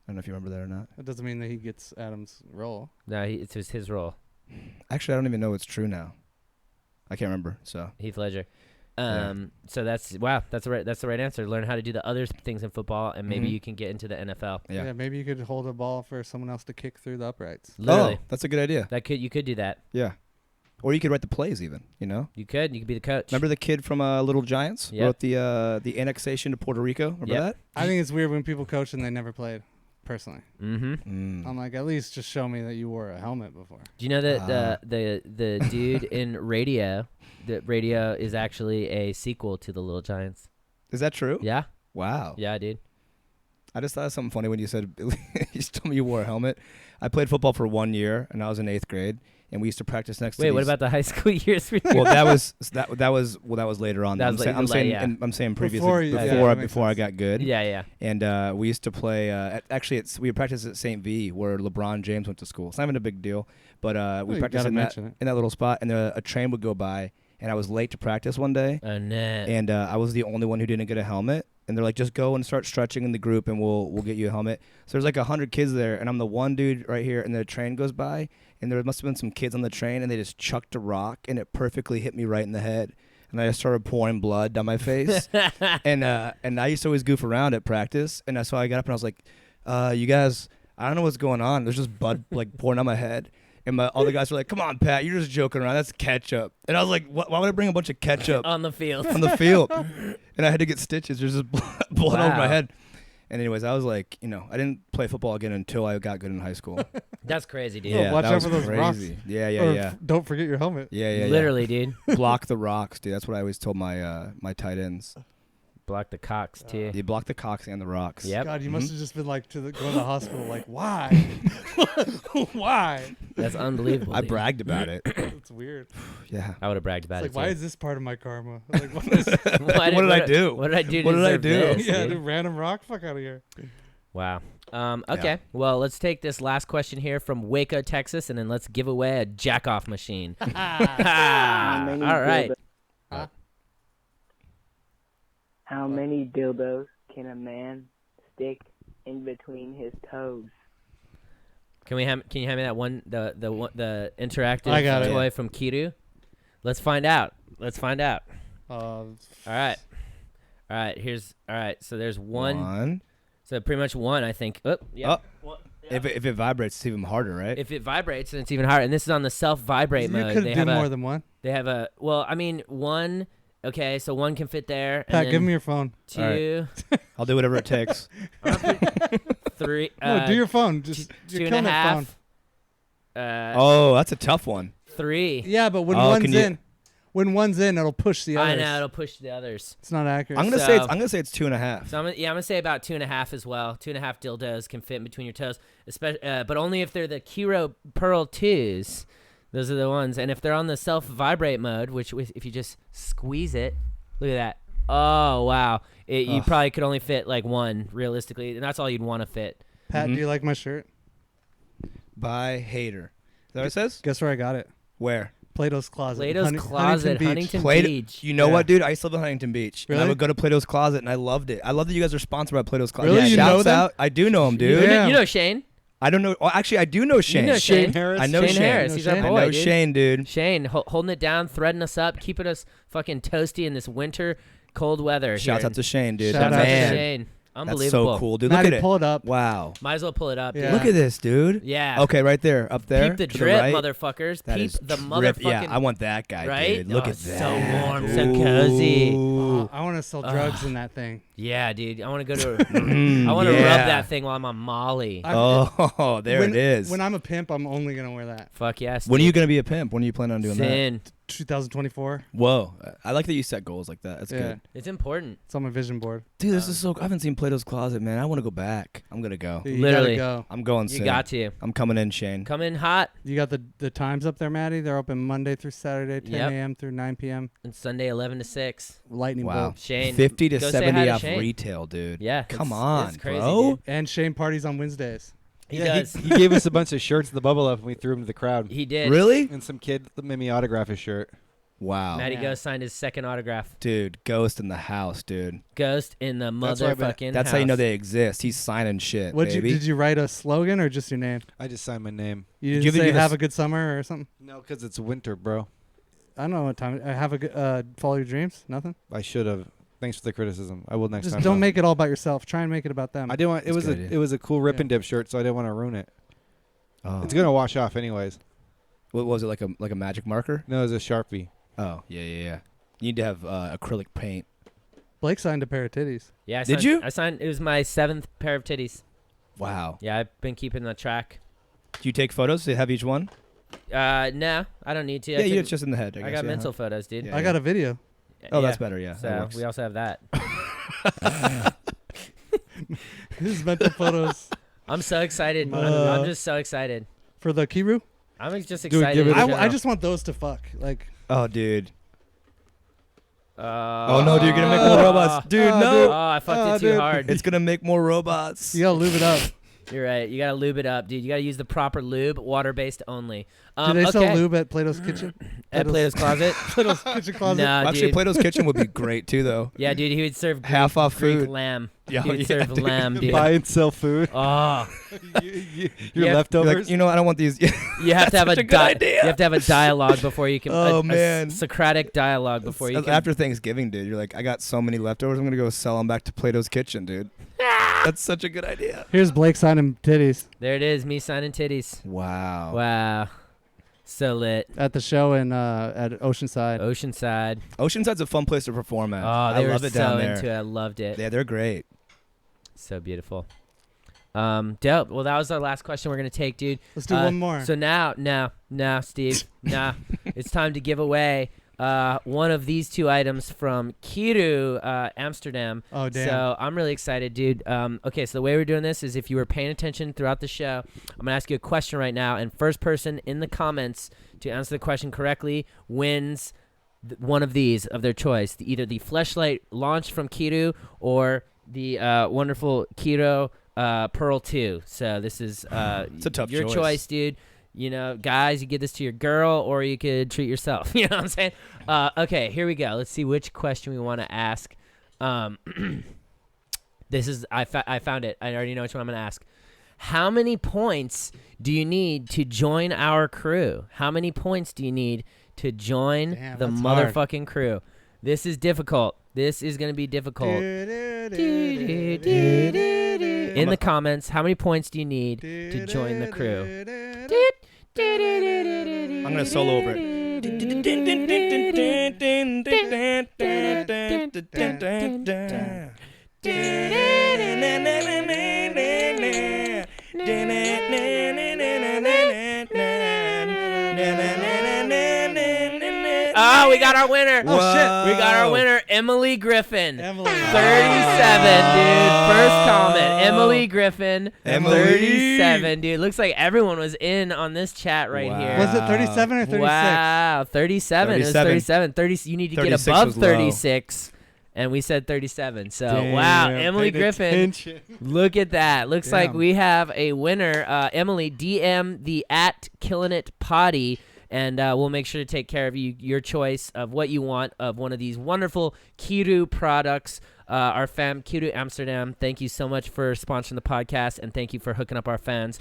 don't know if you remember that or not. That doesn't mean that he gets Adam's role. No, it's his role. Actually, I don't even know it's true now. I can't remember. So Heath Ledger. So that's the right answer. Learn how to do the other things in football, and maybe you can get into the NFL. Yeah, maybe you could hold a ball for someone else to kick through the uprights. Literally. Oh, that's a good idea. You could do that. Yeah. Or you could write the plays even, You could be the coach. Remember the kid from Little Giants? Yep. Wrote the annexation to Puerto Rico? Remember that? I think it's weird when people coach and they never played, personally. Mm-hmm. I'm like, at least just show me that you wore a helmet before. Do you know that the dude in Radio, that Radio is actually a sequel to the Little Giants? Is that true? Yeah. Wow. Yeah, dude. I just thought of something funny when you said you just told me you wore a helmet. I played football for 1 year, and I was in 8th grade, and we used to practice next. Wait, to what these... about the high school years? Well, that was later on. That was I'm saying previously before I got good. Yeah, yeah. And we used to play. We practiced at St. V, where LeBron James went to school. It's not even a big deal, but we practiced in that little spot, and a train would go by. And I was late to practice one day, Oh, no. and I was the only one who didn't get a helmet. and they're like, just go and start stretching in the group, and we'll get you a helmet. So there's like 100 kids there, and I'm the one dude right here, and the train goes by, and there must have been some kids on the train, and they just chucked a rock, and it perfectly hit me right in the head. And I just started pouring blood down my face. and I used to always goof around at practice. And so I got up and I was like, you guys, I don't know what's going on. There's just blood like pouring down my head. And all the guys were like, come on, Pat, you're just joking around. That's ketchup. And I was like, why would I bring a bunch of ketchup on the field? On the field. And I had to get stitches. There's just blood over my head. And anyways, I was like, I didn't play football again until I got good in high school. That's crazy, dude. Yeah, watch that out for those crazy. rocks. Yeah. Don't forget your helmet. Yeah. Literally, dude. Block the rocks, dude. That's what I always told my my tight ends. Block the cocks too. You block the cocks and the rocks. Yep. God, you must have just been like going to the hospital. Like, why? Why? That's unbelievable. I dude. bragged about it. It's weird. Yeah. I would have bragged about It's it. like, why too. is this part of my karma? Like, what What did I do? What did I do? To What did I deserve do? this, yeah, dude? dude, random rock. Fuck out of here. Wow. Okay. Well, let's take this last question here from Waco, Texas, and then let's give away a jack-off machine. All right. How many dildos can a man stick in between his toes? Can you hand me that one, the interactive I got it. toy from KIIROO? Let's find out. All right. So there's one. So pretty much one, I think. Oh, yeah. Oh. If it vibrates, it's even harder, right? If it vibrates, then it's even harder. And this is on the self-vibrate mode. You could do more than one. They have a one. Okay, so one can fit there. Pat, and give me your phone. Two. Right. I'll do whatever it takes. Three. No, do your phone. Just two you're and a killing that half. phone. Oh, that's a tough one. Three. Yeah, but when one's in, it'll push the others. I know, it'll push the others. It's not accurate. I'm gonna say it's 2.5. So I'm gonna say about 2.5 as well. 2.5 dildos can fit in between your toes, especially, but only if they're the KIIROO Pearl 2s. Those are the ones. And if they're on the self-vibrate mode, which if you just squeeze it, look at that. Oh, wow. You probably could only fit like one, realistically, and that's all you'd want to fit. Pat, do you like my shirt? By Hater. Is that what it says? Guess where I got it? Where? Plato's Closet. Plato's Closet, Huntington Beach. You know what, dude? I used to live in Huntington Beach. Really? And I would go to Plato's Closet, and I loved it. I love that you guys are sponsored by Plato's Closet. Really? You know Shouts them? out. I do know him, dude. You know Shane? I don't know. Oh, actually, I do know Shane. You know Shane Harris? I know Shane Shane. Harris. He's our boy, I know dude. Shane, dude. Shane, holding it down, threading us up, keeping us fucking toasty in this winter cold weather. Shouts out to Shane, dude. Shout out to Man. Shane. That's Unbelievable. so cool, dude. Maddie, Look at it. pull it up. Wow. Might as well pull it up. Yeah. Dude. Look at this, dude. Yeah. Okay, right there. Up there. Peep the to drip, right. motherfuckers. That Peep is the drip. motherfucking. Yeah, I want that guy, right? dude. Look Oh, at so that. warm, so cozy. Ooh. I want to sell drugs in that thing. Yeah, dude. I want to go to. I want to rub that thing while I'm on Molly. Oh, there it is. When I'm a pimp, I'm only gonna wear that. Fuck yes. When are dude. you gonna be a pimp? When are you planning on doing Sin. 2024. that? Whoa, I like that you set goals like that. That's Yeah. good, It's important. It's on my vision board. dude. This is so. I haven't seen Plato's Closet, man. I want to go back. I'm gonna go. Dude, you Literally. gotta go. I'm going. You soon. got to. I'm coming in, Shane. Come in hot. You got the times up there, Maddie. They're open Monday through Saturday, 10 Yep. a.m. through 9 p.m. And Sunday 11 to 6. Lightning Wow. bolt. Shane. 50 to go say 70 hi to off Shane. retail, dude. Yeah. Come it's- on, it's crazy, bro. dude. And Shane parties on Wednesdays. He Yeah, does. He gave us a bunch of shirts in the bubble up, and we threw them to the crowd. He did. Really? And some kid made me autograph his shirt. Wow. Matty Yeah. Ghost signed his second autograph. Dude, Ghost in the house, dude. Ghost in the That's why I've been- motherfucking That's house. how you know they exist. He's signing shit, What baby. did you write a slogan or just your name? I just signed my name. You Did didn't you say give us- have a good summer or something? No, because it's winter, bro. I don't know what time. Have a good follow your dreams. Nothing. I should have. Thanks for the criticism. I will next Just time. don't though. make it all about yourself. Try and make it about them. I didn't want. It That's was good a. idea. It was a cool rip Yeah. and dip shirt, so I didn't want to ruin it. Oh. It's gonna wash off anyways. What was it, like a magic marker? No, it was a Sharpie. Oh, yeah. You need to have acrylic paint. Blake signed a pair of titties. Yeah, Did you? I signed. It was my 7th pair of titties. Wow. Yeah, I've been keeping the track. Do you take photos to have each one? No, I don't need to. Yeah, it's just in the head. I I guess, got yeah, mental huh? photos, dude. Yeah. I got a video. Oh, that's better, yeah, that So works. we also have that. His mental photos I'm so excited. Uh, I'm just so excited. for the KIIROO. I'm just Dude, excited. give it in a- I general. just want those to fuck. Like, Oh, dude. Oh no, dude, you're gonna make more robots. Dude, no. Oh, I fucked it too hard. It's gonna make more robots. you gotta lube it up. You're right. You gotta lube it up, dude. You gotta use the proper lube, water-based only. Do they okay. sell lube at Plato's Kitchen? At Plato's Closet? Plato's Kitchen Closet? No, Actually, dude. Plato's Kitchen would be great too, though. Yeah, dude, he would serve half off Greek food. lamb. Yeah, he would yeah, serve dude. lamb, dude. Buy and sell food. Oh, Your leftovers. Like, you know, I don't want these. you have to have That's a such good idea. You have to have a dialogue before you can. Oh, a man. Socratic dialogue before you can. After Thanksgiving, dude, you're like, I got so many leftovers. I'm gonna go sell them back to Plato's Kitchen, dude. That's such a good idea. Here's Blake signing titties. There it is, me signing titties. Wow. Wow. So lit. At the show at Oceanside. Oceanside's a fun place to perform at. Oh, they I love were it down so there. into it. I loved it. Yeah, they're great. So beautiful. Dope. Well, that was our last question we're gonna take, dude. Let's do one more. So now, Steve, it's time to give away one of these two items from KIIROO, Amsterdam. Oh, damn. So I'm really excited, dude. Okay, so the way we're doing this is if you were paying attention throughout the show, I'm gonna ask you a question right now, and first person in the comments to answer the question correctly wins one of these of their choice. Either the Fleshlight launch from KIIROO or the wonderful KIIROO Pearl 2. So this is it's a tough your choice, dude. You know, guys, you give this to your girl, or you could treat yourself. You know what I'm saying? Okay, here we go. Let's see which question we want to ask. This is I found it. I already know which one I'm going to ask. How many points do you need to join our crew? How many points do you need to join the motherfucking crew? This is difficult. This is going to be difficult. In the comments, how many points do you need to join the crew? I'm gonna solo over it. Oh, we got our winner. Oh, shit. We got our winner, Emily Griffin. Emily. 37, dude. First comment. Emily Griffin. Emily. 37, dude. Looks like everyone was in on this chat right here. Was it 37 or 36? Wow. 37. It was 37. 30, you need to get above 36. And we said 37. So, wow. Emily Griffin. Look at that. Looks like we have a winner. Emily, DM the @KILLINIT potty. And we'll make sure to take care of you, your choice of what you want of one of these wonderful KIIROO products. Our fam, KIIROO Amsterdam, thank you so much for sponsoring the podcast, and thank you for hooking up our fans.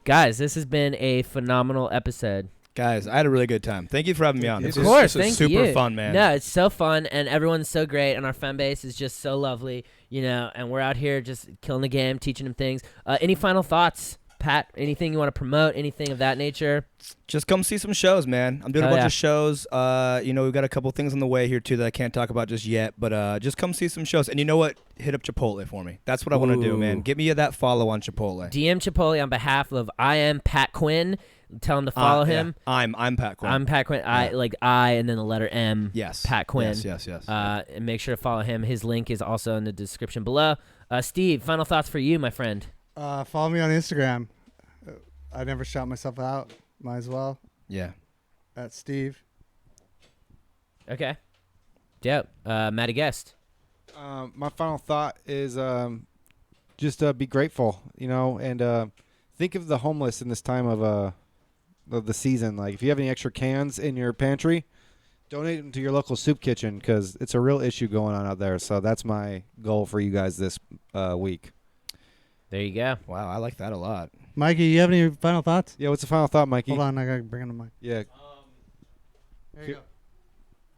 Guys, this has been a phenomenal episode. Guys, I had a really good time. Thank you for having me on. Of course, this was thank super you. fun, man. No, it's so fun, and everyone's so great, and our fan base is just so lovely, you know, and we're out here just killing the game, teaching them things. Any final thoughts? Pat, anything you want to promote, anything of that nature? Just come see some shows, man. I'm doing a bunch of shows. You know, we've got a couple things on the way here, too, that I can't talk about just yet. But just come see some shows. And you know what? Hit up Chipotle for me. That's what I want to do, man. Give me that follow on Chipotle. DM Chipotle on behalf of I am Pat Quinn. Tell him to follow him. Yeah. I'm Pat Quinn. I'm Pat Quinn. I and then the letter M. Yes. Pat Quinn. Yes. And make sure to follow him. His link is also in the description below. Steve, final thoughts for you, my friend. Follow me on Instagram. I never shout myself out. Might as well. Yeah. That's Steve. Okay. Yep. Matty Guest. My final thought is just be grateful, you know, and think of the homeless in this time of the season. Like, if you have any extra cans in your pantry, donate them to your local soup kitchen, because it's a real issue going on out there. So that's my goal for you guys this week. There you go. Wow, I like that a lot. Mikey, you have any final thoughts? Yeah, what's the final thought, Mikey? Hold on, I gotta bring in the mic. Yeah. There you go.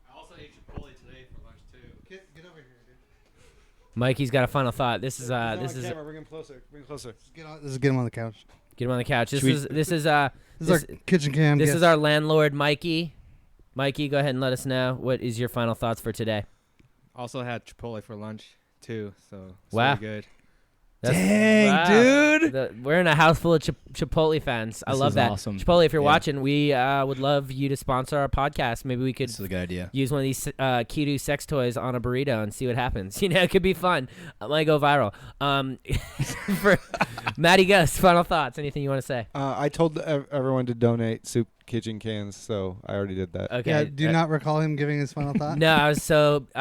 I also ate Chipotle today for lunch too. Get over here, dude. Mikey's got a final thought. This is Bring him closer. Bring him closer. This is get him on the couch. Get him on the couch. This is our kitchen cam. This is our landlord, Mikey. Mikey, go ahead and let us know what is your final thoughts for today. Also had Chipotle for lunch too, so it's wow, really good. Dang, dude. We're in a house full of Chipotle fans. I love that. Awesome. Chipotle, if you're watching, we would love you to sponsor our podcast. Maybe we could This is a good idea. use one of these KIIROO sex toys on a burrito and see what happens. You know, it could be fun. It might go viral. For Matty Gus, final thoughts. Anything you want to say? I told everyone to donate soup kitchen cans, so I already did that. Okay. Yeah, do you not recall him giving his final thought? No, I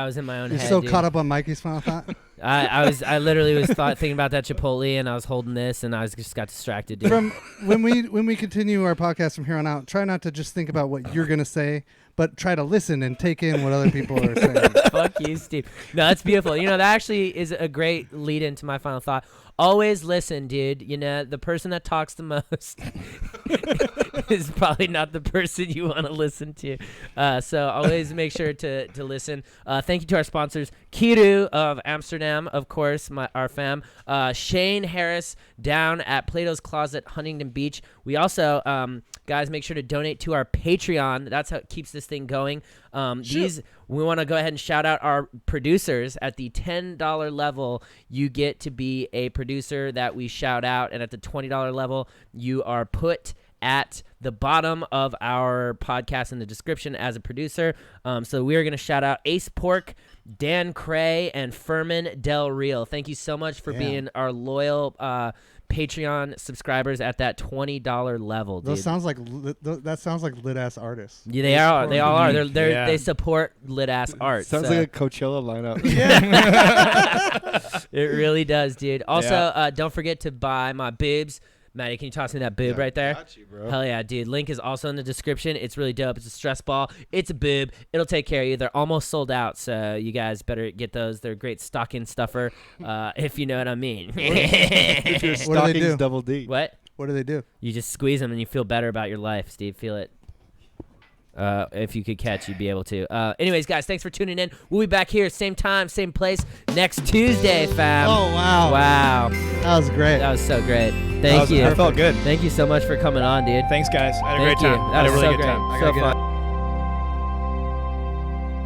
was in my own You're head. so dude. caught up on Mikey's final thought? I literally was thinking about that Chipotle, and I was holding this, and I just got distracted, dude. From when we continue our podcast from here on out, try not to just think about what you're gonna say, but try to listen and take in what other people are saying. Fuck you, Steve. No, that's beautiful. You know, that actually is a great lead into my final thought. Always listen, dude. You know, the person that talks the most is probably not the person you want to listen to. So always make sure to listen. Thank you to our sponsors, KIIROO of Amsterdam, of course, our fam. Shane Harris down at Plato's Closet, Huntington Beach. We also, guys, make sure to donate to our Patreon. That's how it keeps this thing going. We want to go ahead and shout out our producers. At the $10 level, you get to be a producer that we shout out, and at the $20 level, you are put at the bottom of our podcast in the description as a producer. So we are going to shout out Ace Pork, Dan Cray, and Fermin Del Real. Thank you so much for being our loyal Patreon subscribers at that $20 level, dude. That sounds like lit ass artists. Yeah, they are. They all are. They support lit ass art. Sounds like a Coachella lineup. It really does, dude. Also, don't forget to buy my boobs. Matty, can you toss me that boob right there? Got you, bro. Hell yeah, dude. Link is also in the description. It's really dope. It's a stress ball. It's a boob. It'll take care of you. They're almost sold out, so you guys better get those. They're a great stocking stuffer, if you know what I mean. If your stocking's double D. What? What do they do? You just squeeze them and you feel better about your life, Steve. Feel it. If you could catch, you'd be able to. Anyways, guys, thanks for tuning in. We'll be back here, same time, same place, next Tuesday, fam. Oh, wow. Wow. That was great. That was so great. Thank you. I felt good. Thank you so much for coming on, dude. Thanks, guys. I had a Thank great time. you. I had a really so good great. time. So fun.